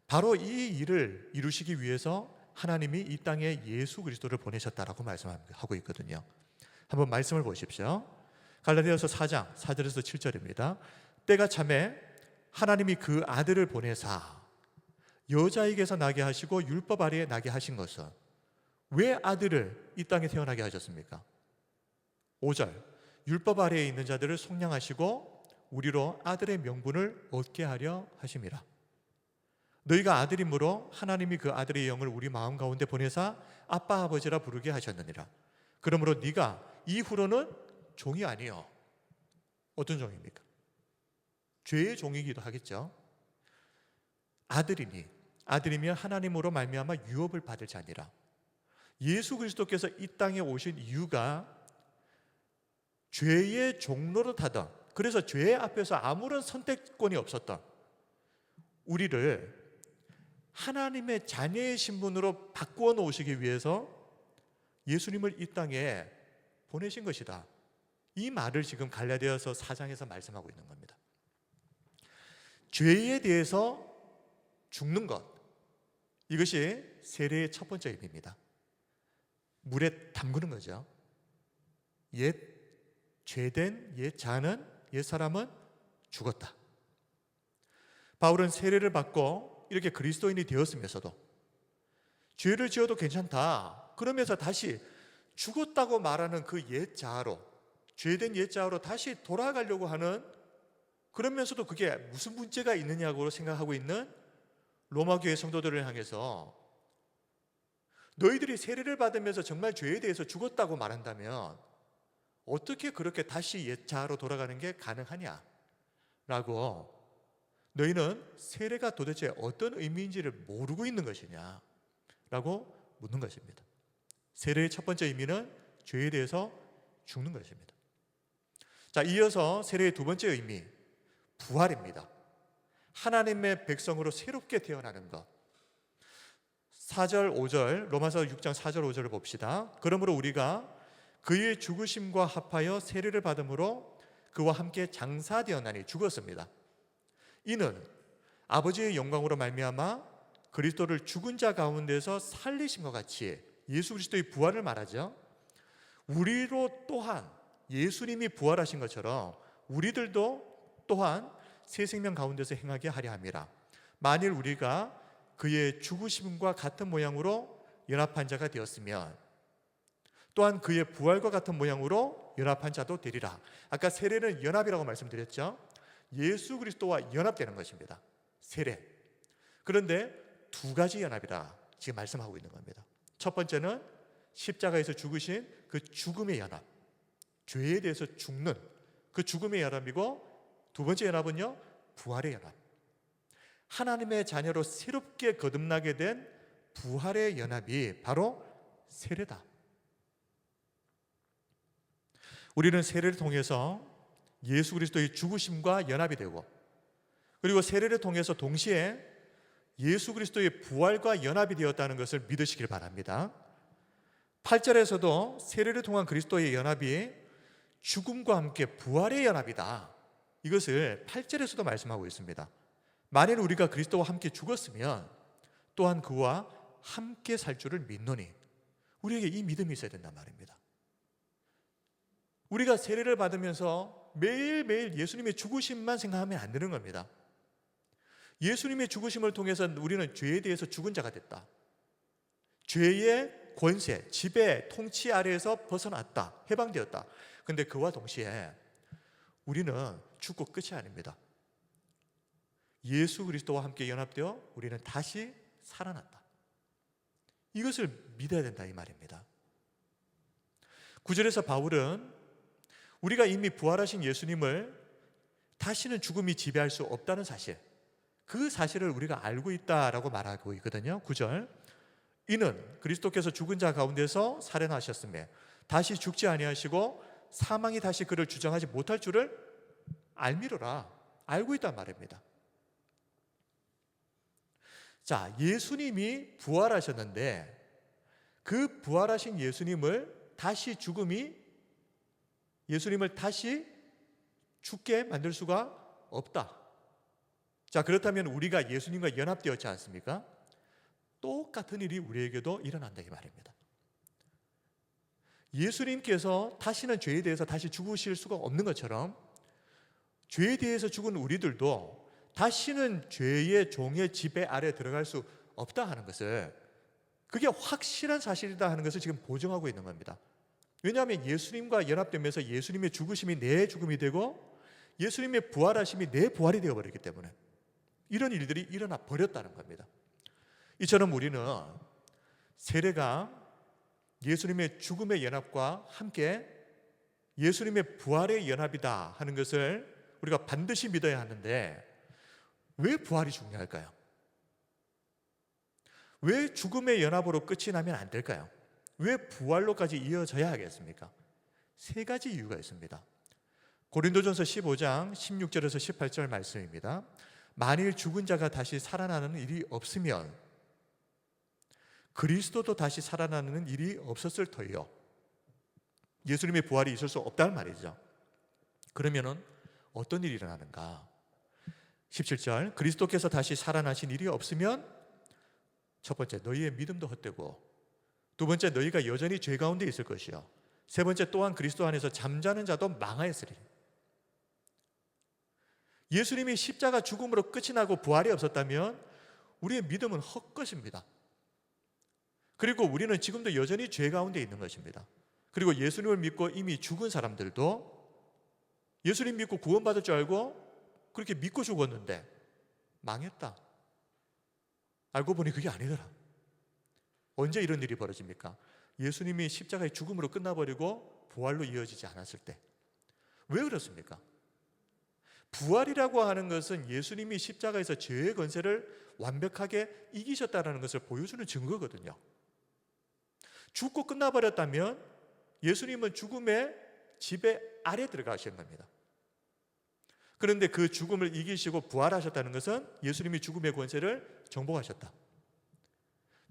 바로 이 일을 이루시기 위해서 하나님이 이 땅에 예수 그리스도를 보내셨다라고 말씀하고 있거든요. 한번 말씀을 보십시오. 갈라디아서 4장 4절에서 7절입니다. 때가 차매 하나님이 그 아들을 보내사 여자에게서 나게 하시고 율법 아래에 나게 하신 것은, 왜 아들을 이 땅에 태어나게 하셨습니까? 5절, 율법 아래에 있는 자들을 속량하시고 우리로 아들의 명분을 얻게 하려 하심이라. 너희가 아들이므로 하나님이 그 아들의 영을 우리 마음 가운데 보내사 아빠 아버지라 부르게 하셨느니라. 그러므로 네가 이후로는 종이 아니요. 어떤 종입니까? 죄의 종이기도 하겠죠. 아들이니, 아들이면 하나님으로 말미암아 유업을 받을 자니라. 예수 그리스도께서 이 땅에 오신 이유가 죄의 종로로 타던, 그래서 죄 앞에서 아무런 선택권이 없었던 우리를 하나님의 자녀의 신분으로 바꾸어 놓으시기 위해서 예수님을 이 땅에 보내신 것이다. 이 말을 지금 갈라디아서 4장에서 말씀하고 있는 겁니다. 죄에 대해서 죽는 것, 이것이 세례의 첫 번째 의미입니다. 물에 담그는 거죠. 옛 죄된 옛 자는, 옛 사람은 죽었다. 바울은 세례를 받고 이렇게 그리스도인이 되었으면서도 죄를 지어도 괜찮다 그러면서 다시 죽었다고 말하는 그 옛 자아로, 죄된 옛 자아로 다시 돌아가려고 하는, 그러면서도 그게 무슨 문제가 있느냐고 생각하고 있는 로마 교회 성도들을 향해서 너희들이 세례를 받으면서 정말 죄에 대해서 죽었다고 말한다면 어떻게 그렇게 다시 옛 자아로 돌아가는 게 가능하냐? 라고, 너희는 세례가 도대체 어떤 의미인지를 모르고 있는 것이냐? 라고 묻는 것입니다. 세례의 첫 번째 의미는 죄에 대해서 죽는 것입니다. 자, 이어서 세례의 두 번째 의미, 부활입니다. 하나님의 백성으로 새롭게 태어나는 것. 4절 5절, 로마서 6장 4절 5절을 봅시다. 그러므로 우리가 그의 죽으심과 합하여 세례를 받음으로 그와 함께 장사되었나니, 죽었습니다. 이는 아버지의 영광으로 말미암아 그리스도를 죽은 자 가운데서 살리심과 같이, 예수 그리스도의 부활을 말하죠. 우리로 또한 예수님이 부활하신 것처럼 우리들도 또한 새 생명 가운데서 행하게 하려 함이라. 만일 우리가 그의 죽으심과 같은 모양으로 연합한 자가 되었으면 또한 그의 부활과 같은 모양으로 연합한 자도 되리라. 아까 세례는 연합이라고 말씀드렸죠. 예수 그리스도와 연합되는 것입니다, 세례. 그런데 두 가지 연합이라 지금 말씀하고 있는 겁니다. 첫 번째는 십자가에서 죽으신 그 죽음의 연합, 죄에 대해서 죽는 그 죽음의 연합이고, 두 번째 연합은요, 부활의 연합. 하나님의 자녀로 새롭게 거듭나게 된 부활의 연합이 바로 세례다. 우리는 세례를 통해서 예수 그리스도의 죽으심과 연합이 되고, 그리고 세례를 통해서 동시에 예수 그리스도의 부활과 연합이 되었다는 것을 믿으시길 바랍니다. 8절에서도 세례를 통한 그리스도의 연합이 죽음과 함께 부활의 연합이다, 이것을 8절에서도 말씀하고 있습니다. 만일 우리가 그리스도와 함께 죽었으면 또한 그와 함께 살 줄을 믿노니, 우리에게 이 믿음이 있어야 된단 말입니다. 우리가 세례를 받으면서 매일매일 예수님의 죽으심만 생각하면 안 되는 겁니다. 예수님의 죽으심을 통해서 우리는 죄에 대해서 죽은 자가 됐다. 죄의 권세, 지배, 통치 아래에서 벗어났다, 해방되었다. 그런데 그와 동시에 우리는 죽고 끝이 아닙니다. 예수 그리스도와 함께 연합되어 우리는 다시 살아났다. 이것을 믿어야 된다, 이 말입니다. 9절에서 바울은 우리가 이미 부활하신 예수님을 다시는 죽음이 지배할 수 없다는 사실, 그 사실을 우리가 알고 있다라고 말하고 있거든요. 9절, 이는 그리스도께서 죽은 자 가운데서 살아나셨으며 다시 죽지 아니하시고 사망이 다시 그를 주장하지 못할 줄을 알미로라, 알고 있단 말입니다. 자, 예수님이 부활하셨는데 그 부활하신 예수님을 다시 예수님을 다시 죽게 만들 수가 없다. 자, 그렇다면 우리가 예수님과 연합되었지 않습니까? 똑같은 일이 우리에게도 일어난다, 이 말입니다. 예수님께서 다시는 죄에 대해서 다시 죽으실 수가 없는 것처럼 죄에 대해서 죽은 우리들도 다시는 죄의 종의 지배 아래 들어갈 수 없다 하는 것을, 그게 확실한 사실이다 하는 것을 지금 보증하고 있는 겁니다. 왜냐하면 예수님과 연합되면서 예수님의 죽으심이 내 죽음이 되고 예수님의 부활하심이 내 부활이 되어버리기 때문에 이런 일들이 일어나 버렸다는 겁니다. 이처럼 우리는 세례가 예수님의 죽음의 연합과 함께 예수님의 부활의 연합이다 하는 것을 우리가 반드시 믿어야 하는데, 왜 부활이 중요할까요? 왜 죽음의 연합으로 끝이 나면 안 될까요? 왜 부활로까지 이어져야 하겠습니까? 세 가지 이유가 있습니다. 고린도전서 15장 16절에서 18절 말씀입니다. 만일 죽은 자가 다시 살아나는 일이 없으면 그리스도도 다시 살아나는 일이 없었을 터이요. 예수님의 부활이 있을 수 없다는 말이죠. 그러면은 어떤 일이 일어나는가? 17절, 그리스도께서 다시 살아나신 일이 없으면 첫 번째, 너희의 믿음도 헛되고, 두 번째, 너희가 여전히 죄 가운데 있을 것이요, 세 번째, 또한 그리스도 안에서 잠자는 자도 망하였으리. 예수님이 십자가 죽음으로 끝이 나고 부활이 없었다면 우리의 믿음은 헛것입니다. 그리고 우리는 지금도 여전히 죄 가운데 있는 것입니다. 그리고 예수님을 믿고 이미 죽은 사람들도 예수님 믿고 구원받을 줄 알고 그렇게 믿고 죽었는데 망했다. 알고 보니 그게 아니더라. 언제 이런 일이 벌어집니까? 예수님이 십자가의 죽음으로 끝나버리고 부활로 이어지지 않았을 때. 왜 그렇습니까? 부활이라고 하는 것은 예수님이 십자가에서 죄의 권세를 완벽하게 이기셨다는 것을 보여주는 증거거든요. 죽고 끝나버렸다면 예수님은 죽음의 지배 아래 들어가신 겁니다. 그런데 그 죽음을 이기시고 부활하셨다는 것은 예수님이 죽음의 권세를 정복하셨다.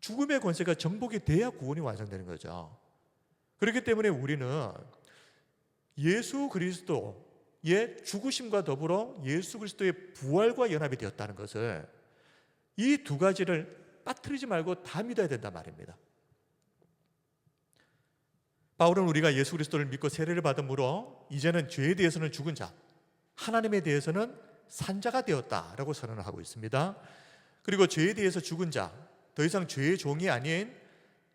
죽음의 권세가 정복이 돼야 구원이 완성되는 거죠. 그렇기 때문에 우리는 예수 그리스도의 죽으심과 더불어 예수 그리스도의 부활과 연합이 되었다는 것을, 이 두 가지를 빠뜨리지 말고 다 믿어야 된단 말입니다. 바울은 우리가 예수 그리스도를 믿고 세례를 받음으로 이제는 죄에 대해서는 죽은 자, 하나님에 대해서는 산 자가 되었다라고 선언을 하고 있습니다. 그리고 죄에 대해서 죽은 자, 더 이상 죄의 종이 아닌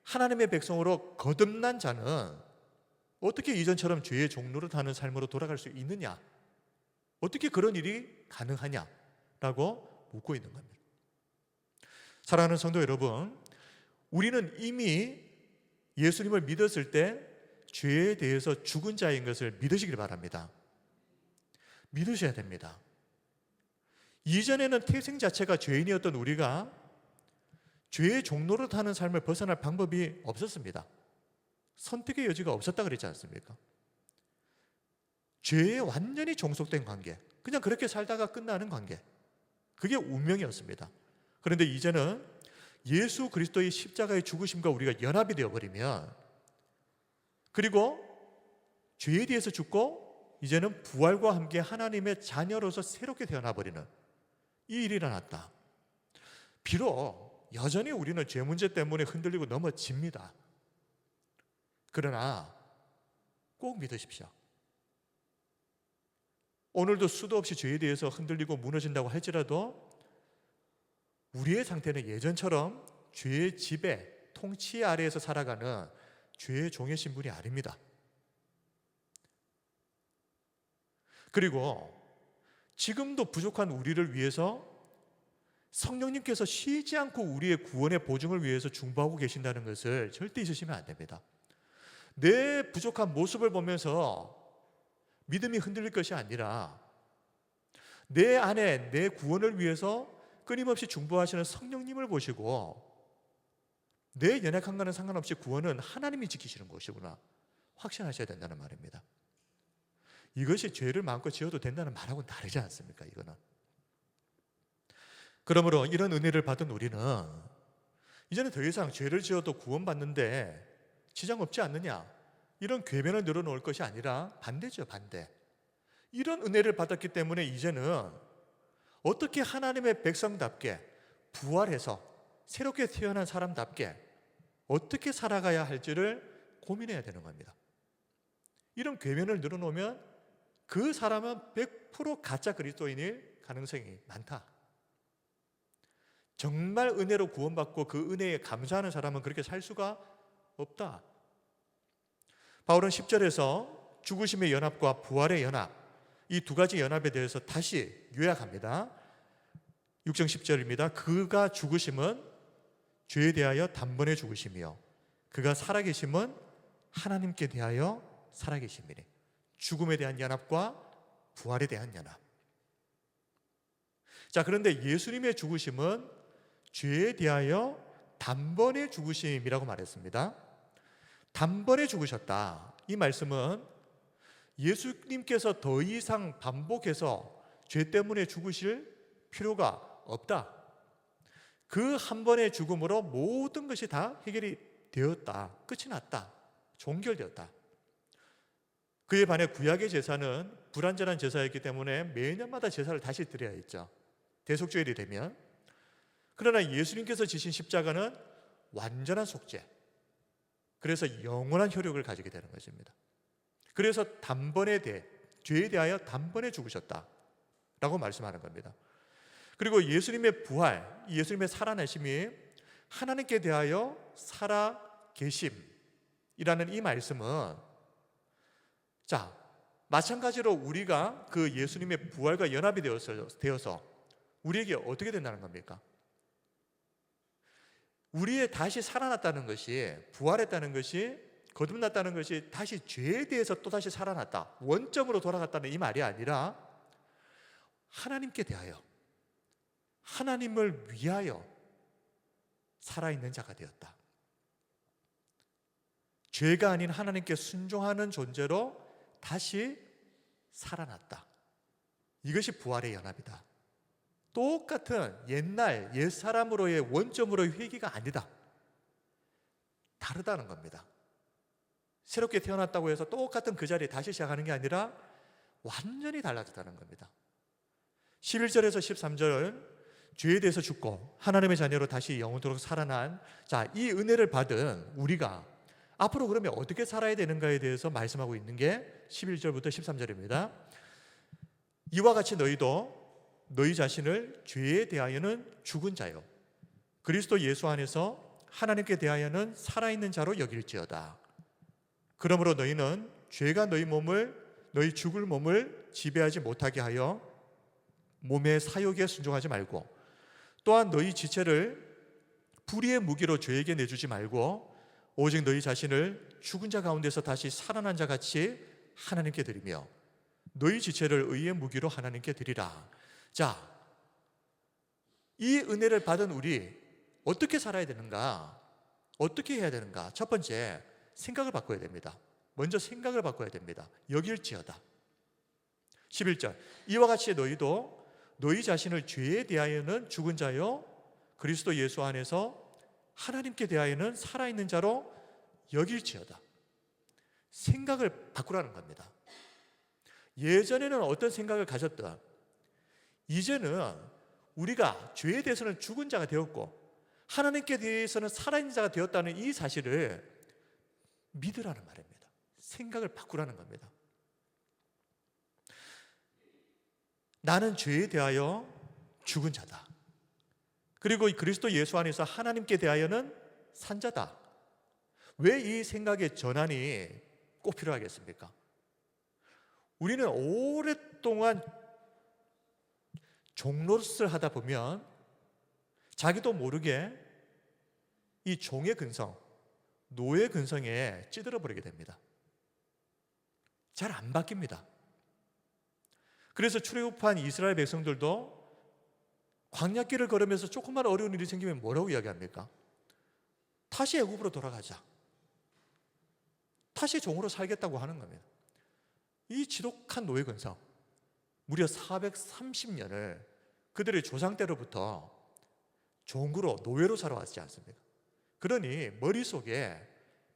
하나님의 백성으로 거듭난 자는 어떻게 이전처럼 죄의 종로를 타는 삶으로 돌아갈 수 있느냐? 어떻게 그런 일이 가능하냐라고 묻고 있는 겁니다. 사랑하는 성도 여러분, 우리는 이미 예수님을 믿었을 때 죄에 대해서 죽은 자인 것을 믿으시길 바랍니다. 믿으셔야 됩니다. 이전에는 태생 자체가 죄인이었던 우리가 죄의 종로로 타는 삶을 벗어날 방법이 없었습니다. 선택의 여지가 없었다 그랬지 않습니까? 죄에 완전히 종속된 관계, 그냥 그렇게 살다가 끝나는 관계, 그게 운명이었습니다. 그런데 이제는 예수 그리스도의 십자가의 죽으심과 우리가 연합이 되어버리면, 그리고 죄에 대해서 죽고 이제는 부활과 함께 하나님의 자녀로서 새롭게 태어나버리는 이 일이 일어났다. 비록 여전히 우리는 죄 문제 때문에 흔들리고 넘어집니다. 그러나 꼭 믿으십시오. 오늘도 수도 없이 죄에 대해서 흔들리고 무너진다고 할지라도 우리의 상태는 예전처럼 죄의 지배, 통치 아래에서 살아가는 죄의 종의 신분이 아닙니다. 그리고 지금도 부족한 우리를 위해서 성령님께서 쉬지 않고 우리의 구원의 보증을 위해서 중보하고 계신다는 것을 절대 잊으시면 안 됩니다. 내 부족한 모습을 보면서 믿음이 흔들릴 것이 아니라 내 안에 내 구원을 위해서 끊임없이 중보하시는 성령님을 보시고 내 연약함과는 상관없이 구원은 하나님이 지키시는 것이구나 확신하셔야 된다는 말입니다. 이것이 죄를 마음껏 지어도 된다는 말하고는 다르지 않습니까? 이거는. 그러므로 이런 은혜를 받은 우리는 이제는 더 이상 죄를 지어도 구원받는데 지장 없지 않느냐, 이런 궤변을 늘어놓을 것이 아니라 반대죠. 반대. 이런 은혜를 받았기 때문에 이제는 어떻게 하나님의 백성답게 부활해서 새롭게 태어난 사람답게 어떻게 살아가야 할지를 고민해야 되는 겁니다. 이런 궤변을 늘어놓으면 그 사람은 100% 가짜 그리스도인일 가능성이 많다. 정말 은혜로 구원받고 그 은혜에 감사하는 사람은 그렇게 살 수가 없다. 바울은 10절에서 죽으심의 연합과 부활의 연합, 이 두 가지 연합에 대해서 다시 요약합니다. 6장 10절입니다. 그가 죽으심은 죄에 대하여 단번에 죽으심이요 그가 살아계심은 하나님께 대하여 살아계심이니. 죽음에 대한 연합과 부활에 대한 연합. 자, 그런데 예수님의 죽으심은 죄에 대하여 단번에 죽으심이라고 말했습니다. 단번에 죽으셨다. 이 말씀은 예수님께서 더 이상 반복해서 죄 때문에 죽으실 필요가 없다. 그 한 번의 죽음으로 모든 것이 다 해결이 되었다. 끝이 났다. 종결되었다. 그에 반해 구약의 제사는 불완전한 제사였기 때문에 매년마다 제사를 다시 드려야 했죠. 대속죄일이 되면. 그러나 예수님께서 지신 십자가는 완전한 속죄, 그래서 영원한 효력을 가지게 되는 것입니다. 그래서 죄에 대하여 단번에 죽으셨다라고 말씀하는 겁니다. 그리고 예수님의 부활, 예수님의 살아나심이 하나님께 대하여 살아계심이라는 이 말씀은, 자, 마찬가지로 우리가 그 예수님의 부활과 연합이 되어서 우리에게 어떻게 된다는 겁니까? 우리의 다시 살아났다는 것이, 부활했다는 것이, 거듭났다는 것이 다시 죄에 대해서 또다시 살아났다, 원점으로 돌아갔다는 이 말이 아니라 하나님께 대하여, 하나님을 위하여 살아있는 자가 되었다. 죄가 아닌 하나님께 순종하는 존재로 다시 살아났다. 이것이 부활의 연합이다. 똑같은 옛날 옛사람으로의 원점으로의 회개가 아니다. 다르다는 겁니다. 새롭게 태어났다고 해서 똑같은 그 자리에 다시 시작하는 게 아니라 완전히 달라졌다는 겁니다. 11절에서 13절, 죄에 대해서 죽고 하나님의 자녀로 다시 영원토록 살아난, 이 은혜를 받은 우리가 앞으로 그러면 어떻게 살아야 되는가에 대해서 말씀하고 있는 게 11절부터 13절입니다. 이와 같이 너희도 너희 자신을 죄에 대하여는 죽은 자요 그리스도 예수 안에서 하나님께 대하여는 살아있는 자로 여길지어다. 그러므로 너희는 죄가 너희 죽을 몸을 지배하지 못하게 하여 몸의 사욕에 순종하지 말고, 또한 너희 지체를 불의의 무기로 죄에게 내주지 말고 오직 너희 자신을 죽은 자 가운데서 다시 살아난 자 같이 하나님께 드리며 너희 지체를 의의 무기로 하나님께 드리라. 이 은혜를 받은 우리 어떻게 살아야 되는가? 어떻게 해야 되는가? 첫 번째, 생각을 바꿔야 됩니다. 먼저 생각을 바꿔야 됩니다. 여길지어다. 11절, 이와 같이 너희도 너희 자신을 죄에 대하여는 죽은 자요 그리스도 예수 안에서 하나님께 대하여는 살아있는 자로 여길지어다. 생각을 바꾸라는 겁니다. 예전에는 어떤 생각을 가졌던, 이제는 우리가 죄에 대해서는 죽은 자가 되었고 하나님께 대해서는 살아있는 자가 되었다는 이 사실을 믿으라는 말입니다. 생각을 바꾸라는 겁니다. 나는 죄에 대하여 죽은 자다. 그리고 그리스도 예수 안에서 하나님께 대하여는 산 자다. 왜 이 생각의 전환이 꼭 필요하겠습니까? 우리는 오랫동안 종노릇을 하다 보면 자기도 모르게 이 종의 근성, 노예 근성에 찌들어 버리게 됩니다. 잘 안 바뀝니다. 그래서 출애굽한 이스라엘 백성들도 광야길을 걸으면서 조금만 어려운 일이 생기면 뭐라고 이야기합니까? 다시 애굽으로 돌아가자. 다시 종으로 살겠다고 하는 겁니다. 이 지독한 노예 근성, 무려 430년을 그들의 조상 때로부터 종으로 노예로 살아왔지 않습니까? 그러니 머릿속에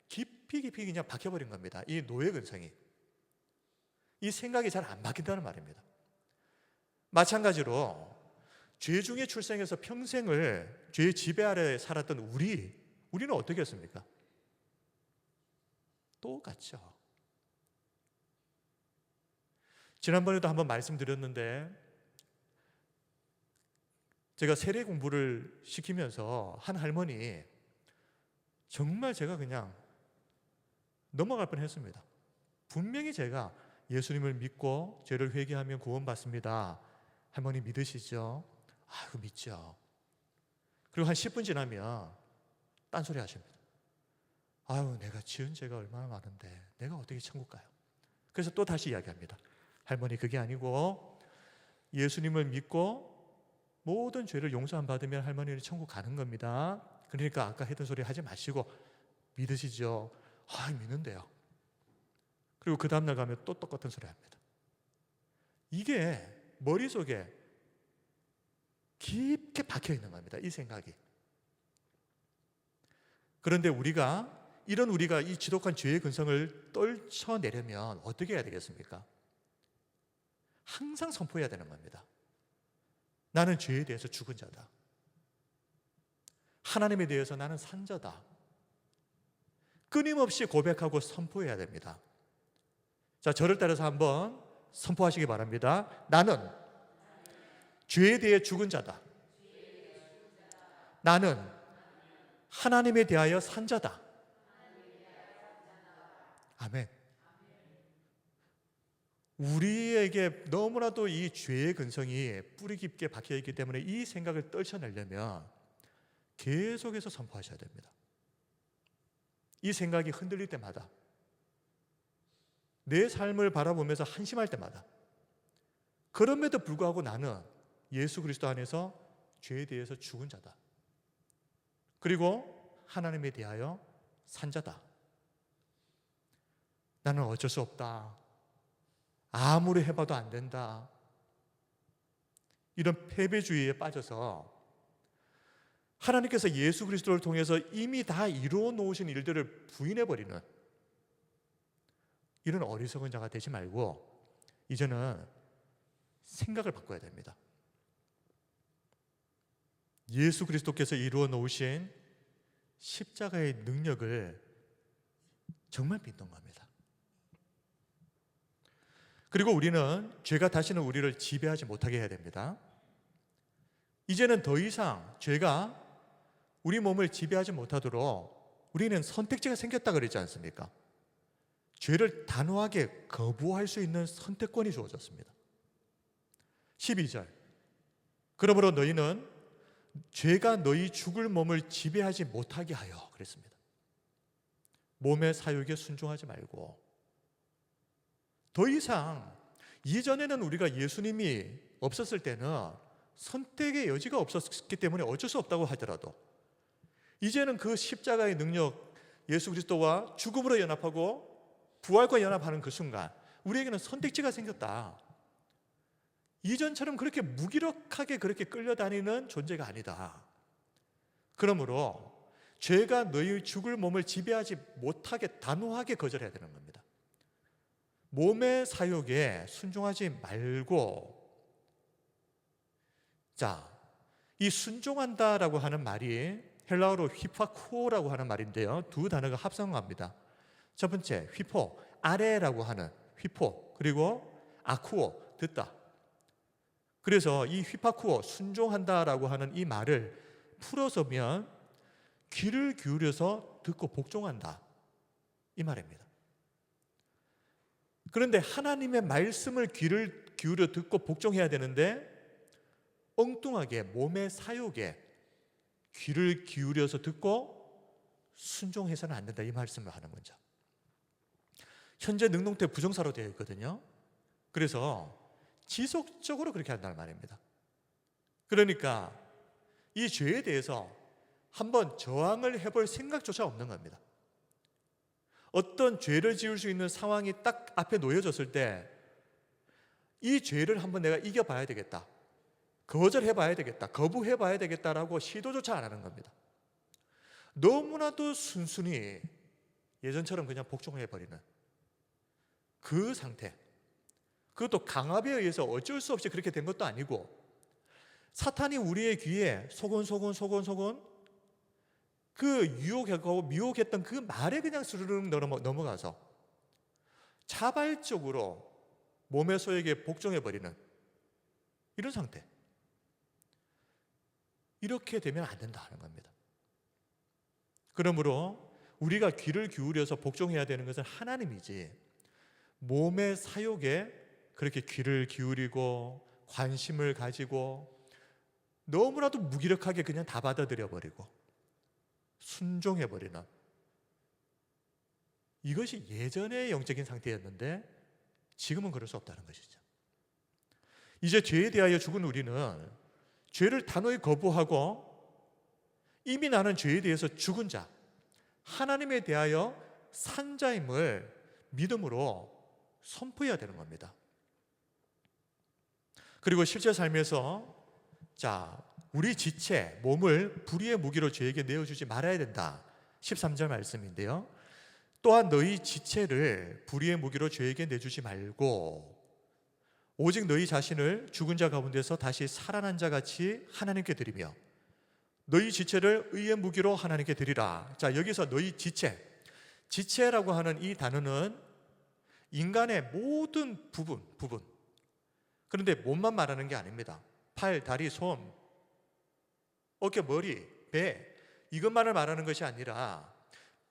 깊이 그냥 박혀버린 겁니다. 이 노예 근성이. 이 생각이 잘 안 바뀐다는 말입니다. 마찬가지로 죄 중에 출생해서 평생을 죄의 지배 아래 살았던 우리는 어떻게 했습니까? 똑같죠. 지난번에도 한번 말씀드렸는데, 제가 세례 공부를 시키면서 한 할머니, 정말 제가 그냥 넘어갈 뻔했습니다. 분명히 제가 예수님을 믿고 죄를 회개하면 구원받습니다. 할머니 믿으시죠? 아이고 믿죠. 그리고 한 10분 지나면 딴소리 하십니다. 아유, 내가 지은 죄가 얼마나 많은데 내가 어떻게 천국 가요? 그래서 또 다시 이야기합니다. 할머니, 그게 아니고 예수님을 믿고 모든 죄를 용서함 받으면 할머니는 천국 가는 겁니다. 그러니까 아까 했던 소리 하지 마시고 믿으시죠? 아, 믿는데요. 그리고 그 다음날 가면 또 똑같은 소리 합니다. 이게 머릿속에 깊게 박혀 있는 겁니다. 이 생각이. 그런데 우리가 이 지독한 죄의 근성을 떨쳐내려면 어떻게 해야 되겠습니까? 항상 선포해야 되는 겁니다. 나는 죄에 대해서 죽은 자다. 하나님에 대해서 나는 산 자다. 끊임없이 고백하고 선포해야 됩니다. 자, 저를 따라서 한번 선포하시기 바랍니다. 나는 죄에 대해 죽은 자다. 나는 하나님에 대하여 산 자다. 아멘. 우리에게 너무나도 이 죄의 근성이 뿌리 깊게 박혀 있기 때문에 이 생각을 떨쳐내려면 계속해서 선포하셔야 됩니다. 이 생각이 흔들릴 때마다, 내 삶을 바라보면서 한심할 때마다, 그럼에도 불구하고 나는 예수 그리스도 안에서 죄에 대해서 죽은 자다. 그리고 하나님에 대하여 산 자다. 나는 어쩔 수 없다. 아무리 해봐도 안 된다, 이런 패배주의에 빠져서 하나님께서 예수 그리스도를 통해서 이미 다 이루어 놓으신 일들을 부인해버리는 이런 어리석은 자가 되지 말고 이제는 생각을 바꿔야 됩니다. 예수 그리스도께서 이루어 놓으신 십자가의 능력을 정말 믿는 겁니다. 그리고 우리는 죄가 다시는 우리를 지배하지 못하게 해야 됩니다. 이제는 더 이상 죄가 우리 몸을 지배하지 못하도록 우리는 선택지가 생겼다 그랬지 않습니까? 죄를 단호하게 거부할 수 있는 선택권이 주어졌습니다. 12절, 그러므로 너희는 죄가 너희 죽을 몸을 지배하지 못하게 하여 그랬습니다. 몸의 사욕에 순종하지 말고, 더 이상 이전에는 우리가 예수님이 없었을 때는 선택의 여지가 없었기 때문에 어쩔 수 없다고 하더라도 이제는 그 십자가의 능력, 예수 그리스도와 죽음으로 연합하고 부활과 연합하는 그 순간 우리에게는 선택지가 생겼다. 이전처럼 그렇게 무기력하게 그렇게 끌려다니는 존재가 아니다. 그러므로 죄가 너희 죽을 몸을 지배하지 못하게 단호하게 거절해야 되는 겁니다. 몸의 사욕에 순종하지 말고, 자, 이 순종한다라고 하는 말이 헬라어로 휘파쿠오라고 하는 말인데요, 두 단어가 합성합니다. 첫 번째 휘포, 아래라고 하는 휘포, 그리고 아쿠오, 듣다. 그래서 이 휘파쿠오, 순종한다라고 하는 이 말을 풀어서면 귀를 기울여서 듣고 복종한다, 이 말입니다. 그런데 하나님의 말씀을 귀를 기울여 듣고 복종해야 되는데 엉뚱하게 몸의 사욕에 귀를 기울여서 듣고 순종해서는 안 된다, 이 말씀을 하는 거죠. 현재 능동태 부정사로 되어 있거든요. 그래서 지속적으로 그렇게 한다는 말입니다. 그러니까 이 죄에 대해서 한번 저항을 해볼 생각조차 없는 겁니다. 어떤 죄를 지을 수 있는 상황이 딱 앞에 놓여졌을 때 이 죄를 한번 내가 이겨봐야 되겠다, 거절해봐야 되겠다, 거부해봐야 되겠다라고 시도조차 안 하는 겁니다. 너무나도 순순히 예전처럼 그냥 복종해버리는 그 상태. 그것도 강압에 의해서 어쩔 수 없이 그렇게 된 것도 아니고, 사탄이 우리의 귀에 소곤소곤 그 유혹하고 미혹했던 그 말에 그냥 스르륵 넘어가서 자발적으로 몸의 소욕에 복종해버리는 이런 상태. 이렇게 되면 안 된다는 겁니다. 그러므로 우리가 귀를 기울여서 복종해야 되는 것은 하나님이지, 몸의 사욕에 그렇게 귀를 기울이고 관심을 가지고 너무나도 무기력하게 그냥 다 받아들여버리고 순종해버리는, 이것이 예전의 영적인 상태였는데 지금은 그럴 수 없다는 것이죠. 이제 죄에 대하여 죽은 우리는 죄를 단호히 거부하고 이미 나는 죄에 대해서 죽은 자, 하나님에 대하여 산 자임을 믿음으로 선포해야 되는 겁니다. 그리고 실제 삶에서 우리 지체, 몸을 불의의 무기로 죄에게 내어주지 말아야 된다. 13절 말씀인데요, 또한 너희 지체를 불의의 무기로 죄에게 내주지 말고 오직 너희 자신을 죽은 자 가운데서 다시 살아난 자 같이 하나님께 드리며 너희 지체를 의의 무기로 하나님께 드리라. 자, 여기서 너희 지체라고 하는 이 단어는 인간의 모든 부분, 그런데 몸만 말하는 게 아닙니다. 팔, 다리, 손, 어깨, 머리, 배, 이것만을 말하는 것이 아니라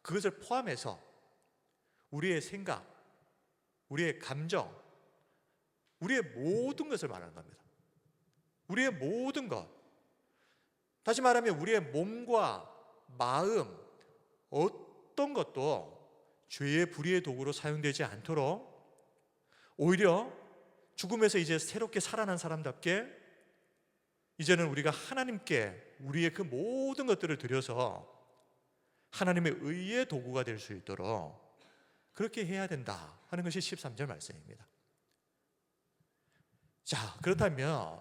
그것을 포함해서 우리의 생각, 우리의 감정, 우리의 모든 것을 말하는 겁니다. 우리의 모든 것. 다시 말하면 우리의 몸과 마음, 어떤 것도 죄의 불의의 도구로 사용되지 않도록 오히려 죽음에서 이제 새롭게 살아난 사람답게 이제는 우리가 하나님께 우리의 그 모든 것들을 드려서 하나님의 의의 도구가 될 수 있도록 그렇게 해야 된다 하는 것이 13절 말씀입니다. 자, 그렇다면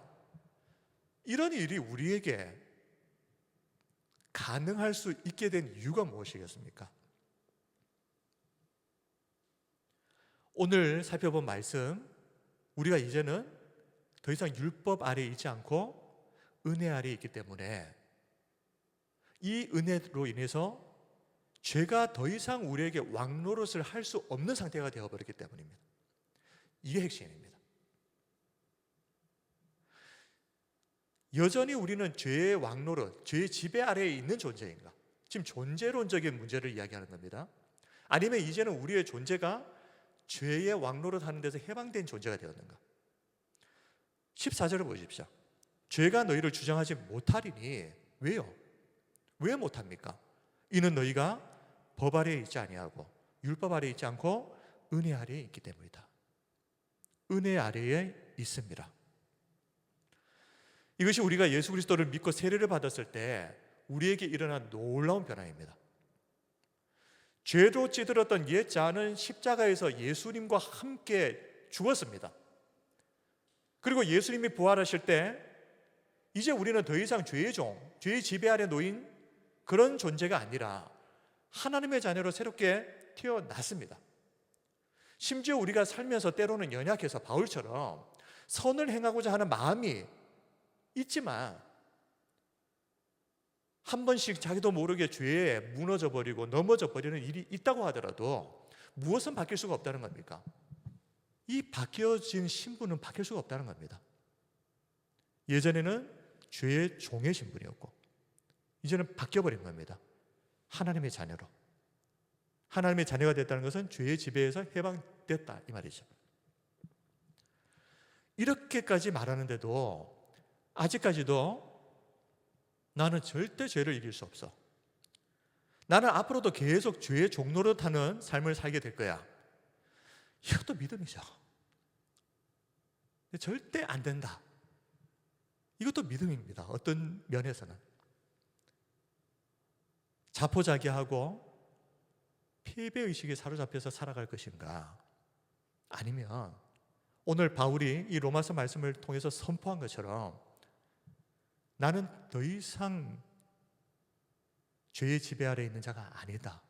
이런 일이 우리에게 가능할 수 있게 된 이유가 무엇이겠습니까? 오늘 살펴본 말씀, 우리가 이제는 더 이상 율법 아래에 있지 않고 은혜 아래에 있기 때문에 이 은혜로 인해서 죄가 더 이상 우리에게 왕노릇을 할 수 없는 상태가 되어버렸기 때문입니다. 이게 핵심입니다. 여전히 우리는 죄의 왕노릇, 죄의 지배 아래에 있는 존재인가? 지금 존재론적인 문제를 이야기하는 겁니다. 아니면 이제는 우리의 존재가 죄의 왕노릇 하는 데서 해방된 존재가 되었는가? 14절을 보십시오. 죄가 너희를 주장하지 못하리니 왜요? 왜 못합니까? 이는 너희가 법 아래에 있지 아니하고 율법 아래에 있지 않고 은혜 아래에 있기 때문이다. 은혜 아래에 있습니다. 이것이 우리가 예수 그리스도를 믿고 세례를 받았을 때 우리에게 일어난 놀라운 변화입니다. 죄로 찌들었던 옛 자는 십자가에서 예수님과 함께 죽었습니다. 그리고 예수님이 부활하실 때 이제 우리는 더 이상 죄의 종, 죄의 지배 아래 놓인 그런 존재가 아니라 하나님의 자녀로 새롭게 태어났습니다. 심지어 우리가 살면서 때로는 연약해서 바울처럼 선을 행하고자 하는 마음이 있지만 한 번씩 자기도 모르게 죄에 무너져 버리고 넘어져 버리는 일이 있다고 하더라도 무엇은 바뀔 수가 없다는 겁니까? 이 바뀌어진 신분은 바뀔 수가 없다는 겁니다. 예전에는 죄의 종의 신분이었고 이제는 바뀌어버린 겁니다. 하나님의 자녀로. 하나님의 자녀가 됐다는 것은 죄의 지배에서 해방됐다 이 말이죠. 이렇게까지 말하는데도 아직까지도 나는 절대 죄를 이길 수 없어. 나는 앞으로도 계속 죄의 종노릇하는 삶을 살게 될 거야. 이것도 믿음이죠. 절대 안 된다. 이것도 믿음입니다. 어떤 면에서는. 자포자기하고 패배의식에 사로잡혀서 살아갈 것인가? 아니면 오늘 바울이 이 로마서 말씀을 통해서 선포한 것처럼 나는 더 이상 죄의 지배 아래 있는 자가 아니다.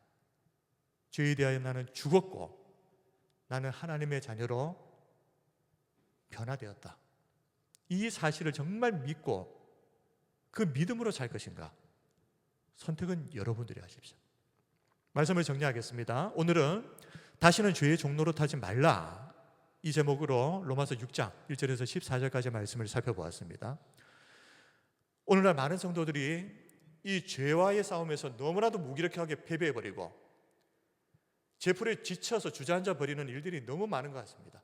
죄에 대하여 나는 죽었고 나는 하나님의 자녀로 변화되었다. 이 사실을 정말 믿고 그 믿음으로 살 것인가? 선택은 여러분들이 하십시오. 말씀을 정리하겠습니다. 오늘은 다시는 죄의 종노릇하지 말라 이 제목으로 로마서 6장 1절에서 14절까지 말씀을 살펴보았습니다. 오늘날 많은 성도들이 이 죄와의 싸움에서 너무나도 무기력하게 패배해버리고 제풀에 지쳐서 주저앉아 버리는 일들이 너무 많은 것 같습니다.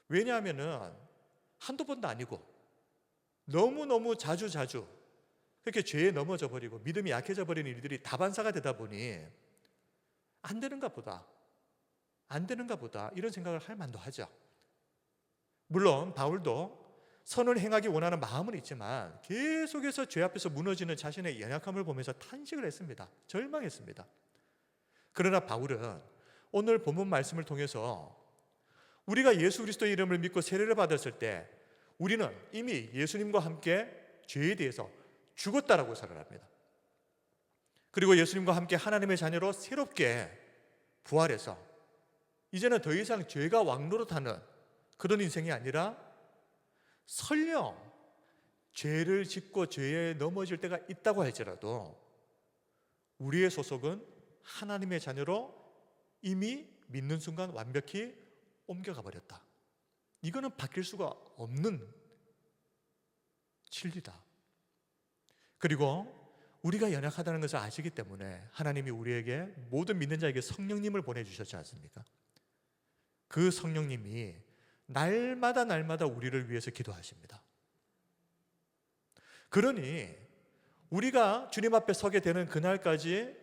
왜냐하면 한두 번도 아니고 너무너무 자주 그렇게 죄에 넘어져 버리고 믿음이 약해져 버리는 일들이 다반사가 되다 보니 안 되는가 보다 이런 생각을 할 만도 하죠. 물론 바울도 선을 행하기 원하는 마음은 있지만 계속해서 죄 앞에서 무너지는 자신의 연약함을 보면서 탄식을 했습니다. 절망했습니다. 그러나 바울은 오늘 본문 말씀을 통해서 우리가 예수 그리스도의 이름을 믿고 세례를 받았을 때 우리는 이미 예수님과 함께 죄에 대해서 죽었다라고 선언합니다. 그리고 예수님과 함께 하나님의 자녀로 새롭게 부활해서 이제는 더 이상 죄가 왕노릇하는 그런 인생이 아니라 설령 죄를 짓고 죄에 넘어질 때가 있다고 할지라도 우리의 소속은 하나님의 자녀로 이미 믿는 순간 완벽히 옮겨가 버렸다. 이거는 바뀔 수가 없는 진리다. 그리고 우리가 연약하다는 것을 아시기 때문에 하나님이 우리에게 모든 믿는 자에게 성령님을 보내주셨지 않습니까? 그 성령님이 날마다 우리를 위해서 기도하십니다. 그러니 우리가 주님 앞에 서게 되는 그날까지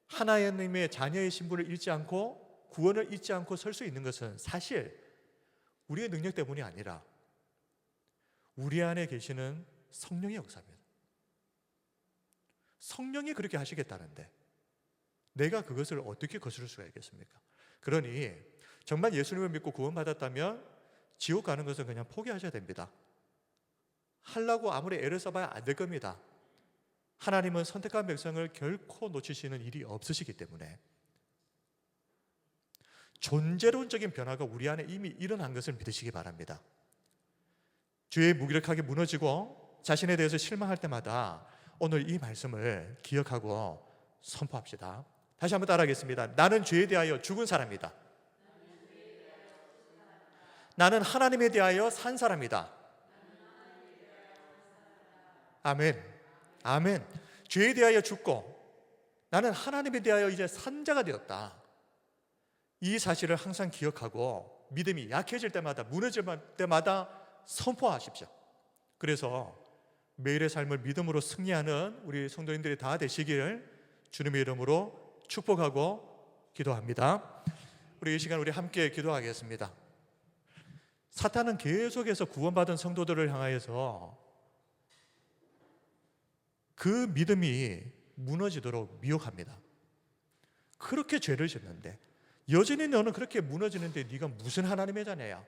하나님의 자녀의 신분을 잃지 않고 구원을 잊지 않고 설 수 있는 것은 사실 우리의 능력 때문이 아니라 우리 안에 계시는 성령의 역사입니다. 성령이 그렇게 하시겠다는데 내가 그것을 어떻게 거스를 수가 있겠습니까? 그러니 정말 예수님을 믿고 구원받았다면 지옥 가는 것은 그냥 포기하셔야 됩니다. 하려고 아무리 애를 써봐야 안 될 겁니다. 하나님은 선택한 백성을 결코 놓치시는 일이 없으시기 때문에 존재론적인 변화가 우리 안에 이미 일어난 것을 믿으시기 바랍니다. 죄에 무기력하게 무너지고 자신에 대해서 실망할 때마다 오늘 이 말씀을 기억하고 선포합시다. 다시 한번 따라하겠습니다. 나는 죄에 대하여 죽은 사람이다. 나는 하나님에 대하여 산 사람이다. 아멘. 아멘. 죄에 대하여 죽고 나는 하나님에 대하여 이제 산 자가 되었다. 이 사실을 항상 기억하고 믿음이 약해질 때마다, 무너질 때마다 선포하십시오. 그래서 매일의 삶을 믿음으로 승리하는 우리 성도님들이 다 되시길 주님의 이름으로 축복하고 기도합니다. 우리 이 시간 우리 함께 기도하겠습니다. 사탄은 계속해서 구원받은 성도들을 향하여서 그 믿음이 무너지도록 미혹합니다. 그렇게 죄를 짓는데 여전히 너는 그렇게 무너지는데 네가 무슨 하나님의 자녀야?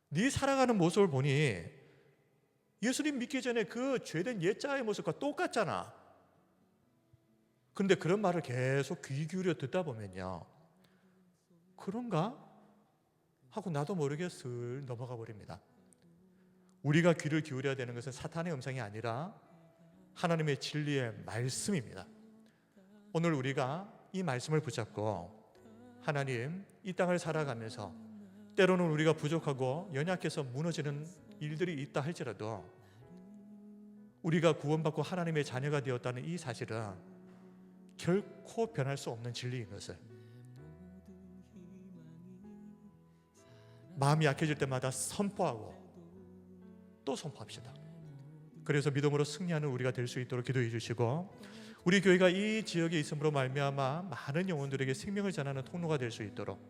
네 살아가는 모습을 보니 예수님 믿기 전에 그 죄된 옛자의 모습과 똑같잖아. 그런데 그런 말을 계속 귀 기울여 듣다 보면요, 그런가? 하고 나도 모르게 슬 넘어가 버립니다. 우리가 귀를 기울여야 되는 것은 사탄의 음성이 아니라 하나님의 진리의 말씀입니다. 오늘 우리가 이 말씀을 붙잡고 하나님, 이 땅을 살아가면서 때로는 우리가 부족하고 연약해서 무너지는 일들이 있다 할지라도 우리가 구원받고 하나님의 자녀가 되었다는 이 사실은 결코 변할 수 없는 진리인 것을 마음이 약해질 때마다 선포하고 또 선포합시다. 그래서 믿음으로 승리하는 우리가 될 수 있도록 기도해 주시고, 우리 교회가 이 지역에 있음으로 말미암아 많은 영혼들에게 생명을 전하는 통로가 될 수 있도록,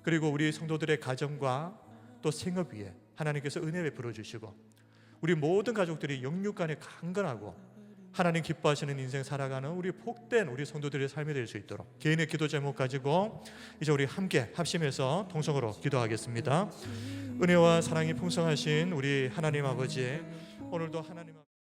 그리고 우리 성도들의 가정과 또 생업 위에 하나님께서 은혜 베풀어 주시고 우리 모든 가족들이 영육간에 강건하고 하나님 기뻐하시는 인생 살아가는 우리 복된 우리 성도들의 삶이 될 수 있도록 개인의 기도 제목 가지고 이제 우리 함께 합심해서 통성으로 기도하겠습니다. 은혜와 사랑이 풍성하신 우리 하나님 아버지, 오늘도 하나님